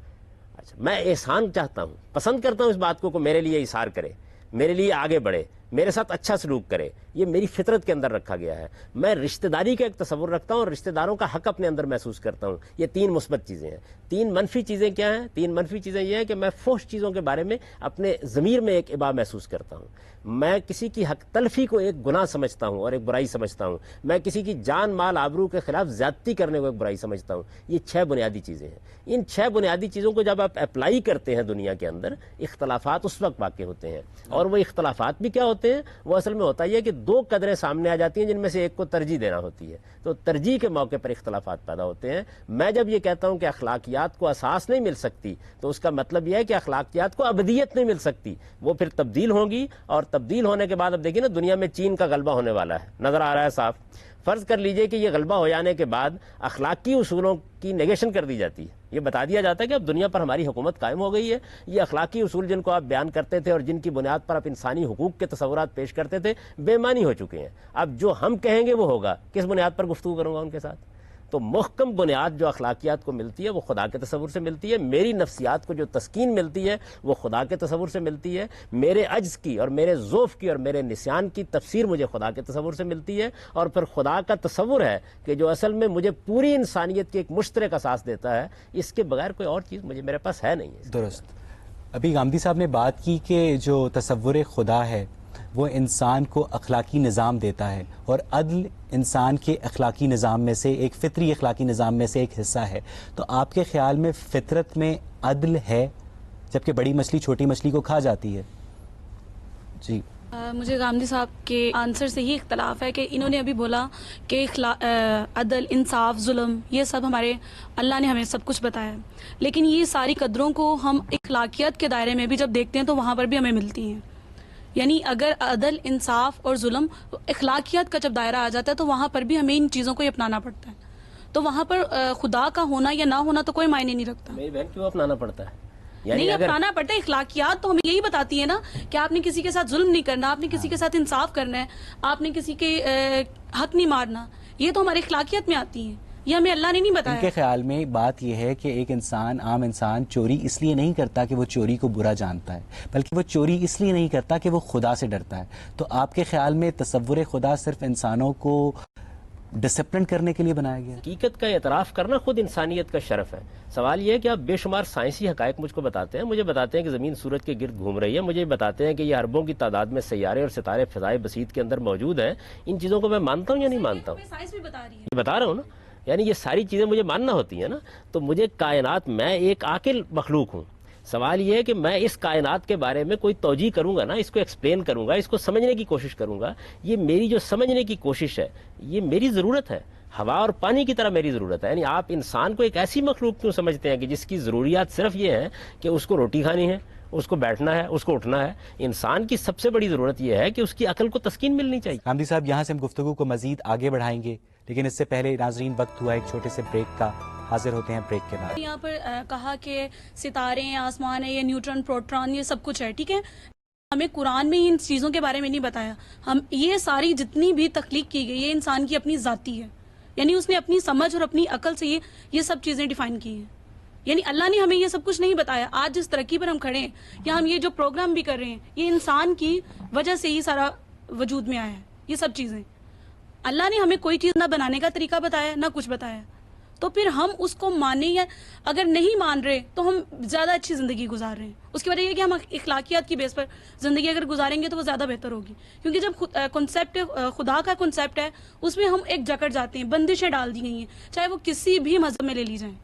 اچھا میں احسان چاہتا ہوں، پسند کرتا ہوں اس بات کو میرے لیے اظہار کرے، میرے لیے آگے بڑھے، میرے ساتھ اچھا سلوک کرے. یہ میری فطرت کے اندر رکھا گیا ہے. میں رشتہ داری کا ایک تصور رکھتا ہوں اور رشتہ داروں کا حق اپنے اندر محسوس کرتا ہوں. یہ 3 مثبت چیزیں ہیں. 3 منفی چیزیں کیا ہیں؟ 3 منفی چیزیں یہ ہیں کہ میں فحش چیزوں کے بارے میں اپنے ضمیر میں ایک ابا محسوس کرتا ہوں. میں کسی کی حق تلفی کو ایک گناہ سمجھتا ہوں اور ایک برائی سمجھتا ہوں. میں کسی کی جان مال آبرو کے خلاف زیادتی کرنے کو ایک برائی سمجھتا ہوں. یہ 6 بنیادی چیزیں ہیں. ان 6 بنیادی چیزوں کو جب آپ اپلائی کرتے ہیں دنیا کے اندر، اختلافات اس وقت واقع ہوتے ہیں. اور وہ اختلافات بھی کیا ہوتے ہیں؟ وہ اصل میں ہوتا ہے کہ 2 قدریں سامنے آ جاتی ہیں جن میں سے ایک کو ترجیح دینا ہوتی ہے. تو ترجیح کے موقع پر اختلافات پیدا ہوتے ہیں. میں جب یہ کہتا ہوں کہ اخلاقیات کو اساس نہیں مل سکتی، تو اس کا مطلب یہ ہے کہ اخلاقیات کو ابدیت نہیں مل سکتی. وہ پھر تبدیل ہوں گی، اور تبدیل ہونے کے بعد اب دیکھیں نا، دنیا میں چین کا غلبہ ہونے والا ہے، نظر آ رہا ہے صاف. فرض کر لیجئے کہ یہ غلبہ ہو جانے کے بعد اخلاقی اصولوں کی نیگیشن کر دی جاتی ہے. یہ بتا دیا جاتا ہے کہ اب دنیا پر ہماری حکومت قائم ہو گئی ہے. یہ اخلاقی اصول جن کو آپ بیان کرتے تھے اور جن کی بنیاد پر آپ انسانی حقوق کے تصورات پیش کرتے تھے، بے معنی ہو چکے ہیں. اب جو ہم کہیں گے وہ ہوگا. کس بنیاد پر گفتگو کروں گا ان کے ساتھ؟ تو محکم بنیاد جو اخلاقیات کو ملتی ہے وہ خدا کے تصور سے ملتی ہے. میری نفسیات کو جو تسکین ملتی ہے وہ خدا کے تصور سے ملتی ہے. میرے عجز کی اور میرے ضعف کی اور میرے نسیان کی تفسیر مجھے خدا کے تصور سے ملتی ہے. اور پھر خدا کا تصور ہے کہ جو اصل میں مجھے پوری انسانیت کی ایک مشترک اساس دیتا ہے. اس کے بغیر کوئی اور چیز میرے پاس ہے نہیں ہے. درست. ابھی غامدی صاحب نے بات کی کہ جو تصور خدا ہے وہ انسان کو اخلاقی نظام دیتا ہے، اور عدل انسان کے اخلاقی نظام میں سے ایک فطری اخلاقی نظام میں سے ایک حصہ ہے. تو آپ کے خیال میں فطرت میں عدل ہے جبکہ بڑی مچھلی چھوٹی مچھلی کو کھا جاتی ہے؟ جی مجھے غامدی صاحب کے آنسر سے یہ اختلاف ہے کہ انہوں نے ابھی بولا کہ عدل، انصاف، ظلم، یہ سب ہمارے اللہ نے ہمیں سب کچھ بتایا ہے، لیکن یہ ساری قدروں کو ہم اخلاقیات کے دائرے میں بھی جب دیکھتے ہیں تو وہاں پر بھی ہمیں ملتی ہیں. یعنی اگر عدل، انصاف اور ظلم اخلاقیات کا جب دائرہ آ جاتا ہے تو وہاں پر بھی ہمیں ان چیزوں کو ہی اپنانا پڑتا ہے. تو وہاں پر خدا کا ہونا یا نہ ہونا تو کوئی معنی نہیں رکھتا. میری بہن کیوں اپنانا پڑتا ہے؟ نہیں اپنانا پڑتا ہے. اخلاقیات تو ہمیں یہی بتاتی ہے نا کہ آپ نے کسی کے ساتھ ظلم نہیں کرنا، آپ نے کسی کے ساتھ انصاف کرنا ہے، آپ نے کسی کے حق نہیں مارنا. یہ تو ہماری اخلاقیات میں آتی ہیں، یہ ہمیں اللہ نے نہیں بتایا. ان کے خیال میں بات یہ ہے کہ ایک انسان، عام انسان چوری اس لیے نہیں کرتا کہ وہ چوری کو برا جانتا ہے، بلکہ وہ چوری اس لیے نہیں کرتا کہ وہ خدا سے ڈرتا ہے. تو آپ کے خیال میں تصور خدا صرف انسانوں کو ڈسپلن کرنے کے لیے بنایا گیا؟ حقیقت کا اعتراف کرنا خود انسانیت کا شرف ہے. سوال یہ ہے کہ آپ بے شمار سائنسی حقائق مجھ کو بتاتے ہیں، مجھے بتاتے ہیں کہ زمین سورج کے گرد گھوم رہی ہے، مجھے بتاتے ہیں کہ یہ اربوں کی تعداد میں سیارے اور ستارے فضائے بسیط کے اندر موجود ہیں. ان چیزوں کو میں مانتا ہوں یا نہیں مانتا ہوں؟ سائنس بھی بتا رہی ہے. یہ بتا رہا ہوں نا، یعنی یہ ساری چیزیں مجھے ماننا ہوتی ہیں نا. تو مجھے کائنات، میں ایک عاقل مخلوق ہوں. سوال یہ ہے کہ میں اس کائنات کے بارے میں کوئی توجیہ کروں گا نا، اس کو ایکسپلین کروں گا، اس کو سمجھنے کی کوشش کروں گا. یہ میری جو سمجھنے کی کوشش ہے، یہ میری ضرورت ہے. ہوا اور پانی کی طرح میری ضرورت ہے. یعنی آپ انسان کو ایک ایسی مخلوق کیوں سمجھتے ہیں کہ جس کی ضروریات صرف یہ ہیں کہ اس کو روٹی کھانی ہے، اس کو بیٹھنا ہے، اس کو اٹھنا ہے؟ انسان کی سب سے بڑی ضرورت یہ ہے کہ اس کی عقل کو تسکین ملنی چاہیے. حامدی صاحب، یہاں سے ہم گفتگو کو مزید آگے بڑھائیں گے، لیکن اس سے پہلے ناظرین وقت ہوا ایک چھوٹے سے بریک کا. حاضر ہوتے ہیں بریک کے بعد. یہاں پر کہا کہ ستارے ہیں، آسمان ہے، یہ نیوٹرن پروٹون، یہ سب کچھ ہے. ٹھیک ہے، ہمیں قرآن میں ان چیزوں کے بارے میں نہیں بتایا. ہم یہ ساری جتنی بھی تخلیق کی گئی، یہ انسان کی اپنی ذاتی ہے. یعنی اس نے اپنی سمجھ اور اپنی عقل سے یہ سب چیزیں ڈیفائن کی ہیں. یعنی اللہ نے ہمیں یہ سب کچھ نہیں بتایا. آج جس ترقی پر ہم کھڑے ہیں یا ہم یہ جو پروگرام بھی کر رہے ہیں، یہ انسان کی وجہ سے ہی سارا وجود میں آیا ہے. یہ سب چیزیں اللہ نے ہمیں کوئی چیز نہ بنانے کا طریقہ بتایا، نہ کچھ بتایا. تو پھر ہم اس کو مانیں یا اگر نہیں مان رہے تو ہم زیادہ اچھی زندگی گزار رہے ہیں. اس کی وجہ یہ کہ ہم اخلاقیات کی بیس پر زندگی اگر گزاریں گے تو وہ زیادہ بہتر ہوگی. کیونکہ جب کنسیپٹ خدا کا کنسیپٹ ہے، اس میں ہم ایک جکڑ جاتے ہیں، بندشیں ڈال دی گئی ہیں. چاہے وہ کسی بھی مذہب میں لے لی جائیں،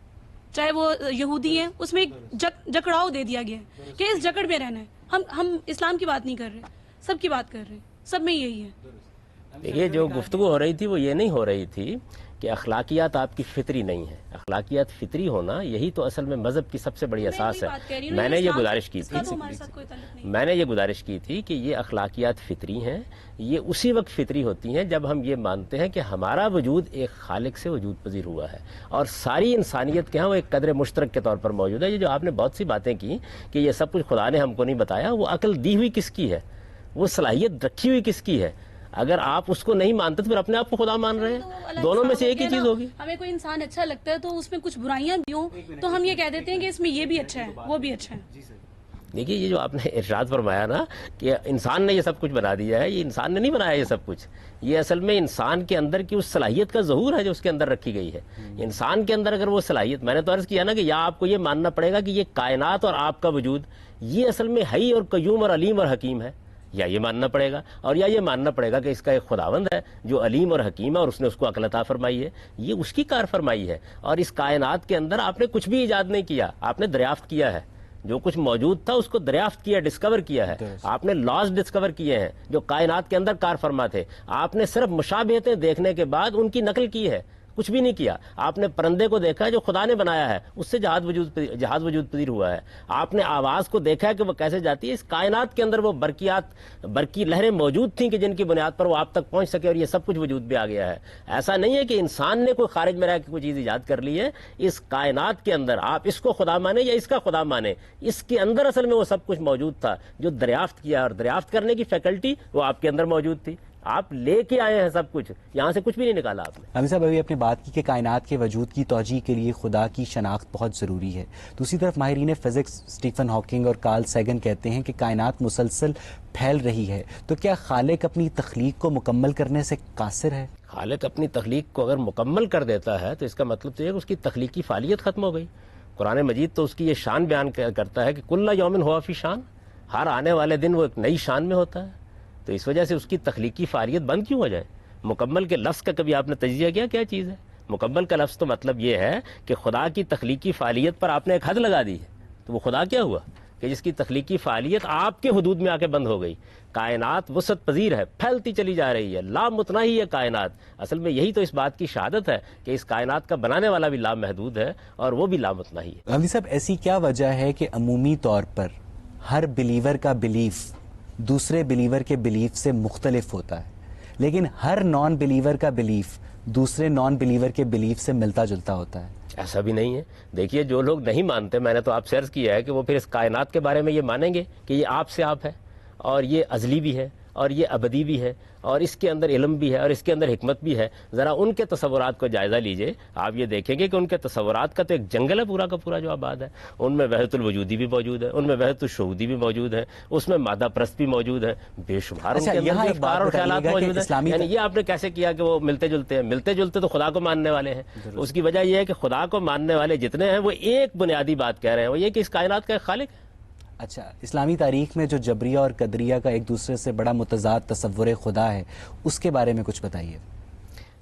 چاہے وہ یہودی ہیں، اس میں ایک جکڑاؤ دے دیا گیا ہے کہ اس جکڑ میں رہنا ہے. ہم اسلام کی بات نہیں کر رہے، سب کی بات کر رہے ہیں، سب میں یہی ہے. دیکھیے، جو گفتگو ہو رہی تھی وہ یہ نہیں ہو رہی تھی کہ اخلاقیات آپ کی فطری نہیں ہے. اخلاقیات فطری ہونا یہی تو اصل میں مذہب کی سب سے بڑی اساس ہے. میں نے یہ گزارش کی تھی کہ یہ اخلاقیات فطری ہیں. یہ اسی وقت فطری ہوتی ہیں جب ہم یہ مانتے ہیں کہ ہمارا وجود ایک خالق سے وجود پذیر ہوا ہے اور ساری انسانیت کے ہاں وہ ایک قدر مشترک کے طور پر موجود ہے. یہ جو آپ نے بہت سی باتیں کی کہ یہ سب کچھ خدا نے ہم کو نہیں بتایا، وہ عقل دی ہوئی کس کی ہے؟ وہ صلاحیت رکھی ہوئی کس کی ہے؟ اگر آپ اس کو نہیں مانتے تو پھر اپنے آپ کو خدا مان رہے ہیں. دونوں میں سے ایک ہی چیز ہوگی. ہمیں کوئی انسان اچھا لگتا ہے تو اس میں کچھ برائیاں بھی ہوں تو ہم یہ کہہ دیتے ہیں کہ اس میں یہ بھی اچھا ہے، وہ بھی اچھا ہے. دیکھیے، یہ جو آپ نے ارشاد فرمایا نا کہ انسان نے یہ سب کچھ بنا دیا ہے، یہ انسان نے نہیں بنایا یہ سب کچھ. یہ اصل میں انسان کے اندر کی اس صلاحیت کا ظہور ہے جو اس کے اندر رکھی گئی ہے. انسان کے اندر اگر وہ صلاحیت، میں نے تو عرض کیا نا کہ یا آپ کو یہ ماننا پڑے گا کہ یہ کائنات اور آپ کا وجود یہ اصل میں حی اور قیوم اور علیم اور حکیم ہے، یا یہ ماننا پڑے گا، اور یا یہ ماننا پڑے گا کہ اس کا ایک خداوند ہے جو علیم اور حکیم ہے اور اس نے اس کو عقل عطا فرمائی ہے. یہ اس کی کار فرمائی ہے. اور اس کائنات کے اندر آپ نے کچھ بھی ایجاد نہیں کیا، آپ نے دریافت کیا ہے. جو کچھ موجود تھا اس کو دریافت کیا، ڈسکور کیا ہے. آپ نے لاز ڈسکور کیے ہیں جو کائنات کے اندر کار فرما تھے. آپ نے صرف مشابہتیں دیکھنے کے بعد ان کی نقل کی ہے، کچھ بھی نہیں کیا. آپ نے پرندے کو دیکھا جو خدا نے بنایا ہے، اس سے جہاز وجود پذیر ہوا ہے. آپ نے آواز کو دیکھا ہے کہ وہ کیسے جاتی ہے. اس کائنات کے اندر وہ برقی لہریں موجود تھیں کہ جن کی بنیاد پر وہ آپ تک پہنچ سکے، اور یہ سب کچھ وجود بھی آ گیا ہے. ایسا نہیں ہے کہ انسان نے کوئی خارج میں رہ کے کوئی چیز ایجاد کر لی ہے. اس کائنات کے اندر آپ اس کو خدا مانیں یا اس کا خدا مانیں، اس کے اندر اصل میں وہ سب کچھ موجود تھا جو دریافت کیا، اور دریافت کرنے کی فیکلٹی وہ آپ کے اندر موجود تھی. آپ لے کے آئے ہیں سب کچھ، یہاں سے کچھ بھی نہیں نکالا آپ نے. حامد صاحب، ابھی اپنے بات کی کہ کائنات کے وجود کی توجیہ کے لیے خدا کی شناخت بہت ضروری ہے. دوسری طرف ماہرین فزکس اسٹیفن ہاکنگ اور کارل سیگن کہتے ہیں کہ کائنات مسلسل پھیل رہی ہے، تو کیا خالق اپنی تخلیق کو مکمل کرنے سے قاصر ہے؟ خالق اپنی تخلیق کو اگر مکمل کر دیتا ہے تو اس کا مطلب تو یہ کہ اس کی تخلیقی فعالیت ختم ہو گئی. قرآن مجید تو اس کی یہ شان بیان کرتا ہے کہ کل یومن ہوا فی شان، ہر آنے والے دن وہ ایک نئی شان میں ہوتا ہے. تو اس وجہ سے اس کی تخلیقی فعالیت بند کیوں ہو جائے؟ مکمل کے لفظ کا کبھی آپ نے تجزیہ کیا چیز ہے؟ مکمل کا لفظ تو مطلب یہ ہے کہ خدا کی تخلیقی فعالیت پر آپ نے ایک حد لگا دی ہے. تو وہ خدا کیا ہوا کہ جس کی تخلیقی فعالیت آپ کے حدود میں آ کے بند ہو گئی. کائنات وسعت پذیر ہے، پھیلتی چلی جا رہی ہے، لامتناہی ہے کائنات. اصل میں یہی تو اس بات کی شہادت ہے کہ اس کائنات کا بنانے والا بھی لامحدود ہے اور وہ بھی لامتناہی ہے. حامد صاحب، ایسی کیا وجہ ہے کہ عمومی طور پر ہر بلیور کا بلیف دوسرے بلیور کے بلیف سے مختلف ہوتا ہے، لیکن ہر نان بلیور کا بلیف دوسرے نان بلیور کے بلیف سے ملتا جلتا ہوتا ہے؟ ایسا بھی نہیں ہے. دیکھیے، جو لوگ نہیں مانتے، میں نے تو آپ سے عرض کیا ہے کہ وہ پھر اس کائنات کے بارے میں یہ مانیں گے کہ یہ آپ سے آپ ہے، اور یہ ازلی بھی ہے، اور یہ ابدی بھی ہے، اور اس کے اندر علم بھی ہے اور اس کے اندر حکمت بھی ہے. ذرا ان کے تصورات کو جائزہ لیجئے, آپ یہ دیکھیں گے کہ ان کے تصورات کا تو ایک جنگل ہے پورا کا پورا جو آباد ہے. ان میں وحدت الوجودی بھی موجود ہے, ان میں وحدت الشہودی بھی موجود ہے, اس میں مادہ پرست بھی موجود ہے, بے شمار ان کے اندر بھی افکار اور خیالات موجود ہیں. یعنی یہ آپ نے کیسے کیا کہ وہ ملتے جلتے ہیں؟ ملتے جلتے تو خدا کو ماننے والے ہیں. اس کی وجہ یہ ہے کہ خدا کو ماننے والے جتنے ہیں وہ ایک بنیادی بات کہہ رہے ہیں, وہ یہ کہ اس کائنات کا ایک خالق ہے. اچھا, اسلامی تاریخ میں جو جبریہ اور قدریہ کا ایک دوسرے سے بڑا متضاد تصور خدا ہے, اس کے بارے میں کچھ بتائیے.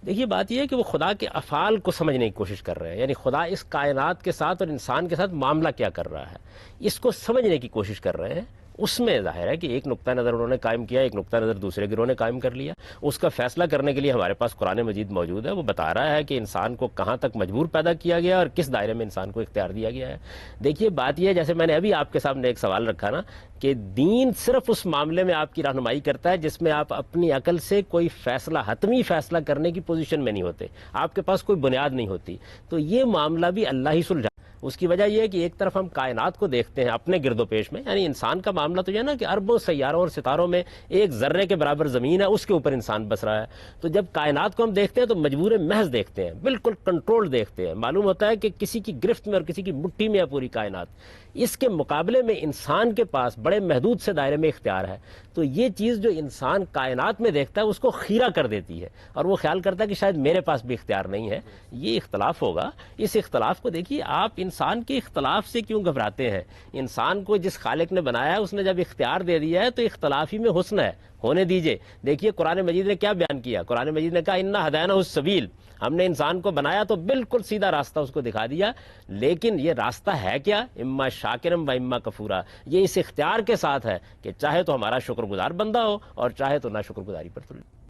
دیکھیے بات یہ ہے کہ وہ خدا کے افعال کو سمجھنے کی کوشش کر رہے ہیں, یعنی خدا اس کائنات کے ساتھ اور انسان کے ساتھ معاملہ کیا کر رہا ہے اس کو سمجھنے کی کوشش کر رہے ہیں. اس میں ظاہر ہے کہ ایک نقطہ نظر انہوں نے قائم کیا, ایک نقطہ نظر دوسرے گروہ نے قائم کر لیا. اس کا فیصلہ کرنے کے لیے ہمارے پاس قرآن مجید موجود ہے, وہ بتا رہا ہے کہ انسان کو کہاں تک مجبور پیدا کیا گیا اور کس دائرے میں انسان کو اختیار دیا گیا ہے. دیکھیے بات یہ ہے, جیسے میں نے ابھی آپ کے سامنے ایک سوال رکھا نا, کہ دین صرف اس معاملے میں آپ کی رہنمائی کرتا ہے جس میں آپ اپنی عقل سے کوئی فیصلہ, حتمی فیصلہ کرنے کی پوزیشن میں نہیں ہوتے, آپ کے پاس کوئی بنیاد نہیں ہوتی. تو یہ معاملہ بھی اللہ ہی سلجھا. اس کی وجہ یہ ہے کہ ایک طرف ہم کائنات کو دیکھتے ہیں اپنے گرد و پیش میں, یعنی انسان کا معاملہ تو یہ نا کہ اربوں سیاروں اور ستاروں میں ایک ذرے کے برابر زمین ہے, اس کے اوپر انسان بس رہا ہے. تو جب کائنات کو ہم دیکھتے ہیں تو مجبور محض دیکھتے ہیں, بالکل کنٹرول دیکھتے ہیں. معلوم ہوتا ہے کہ کسی کی گرفت میں اور کسی کی مٹھی میں ہے پوری کائنات. اس کے مقابلے میں انسان کے پاس بڑے محدود سے دائرے میں اختیار ہے. تو یہ چیز جو انسان کائنات میں دیکھتا ہے اس کو خیرہ کر دیتی ہے, اور وہ خیال کرتا ہے کہ شاید میرے پاس بھی اختیار نہیں ہے. یہ اختلاف ہوگا. اس اختلاف کو دیکھیے, آپ انسان کے اختلاف سے کیوں گھبراتے ہیں؟ انسان کو جس خالق نے بنایا ہے اس نے جب اختیار دے دیا ہے تو اختلاف ہی میں حسن ہے, ہونے دیجئے. دیکھیے قرآن مجید نے کیا بیان کیا, قرآن مجید نے کہا انا ہدینہ السبیل, ہم نے انسان کو بنایا تو بالکل سیدھا راستہ اس کو دکھا دیا. لیکن یہ راستہ ہے کیا؟ اما شاکرم و اما کفورا. یہ اس اختیار کے ساتھ ہے کہ چاہے تو ہمارا شکر گزار بندہ ہو اور چاہے تو نہ شکر گزاری پر تل.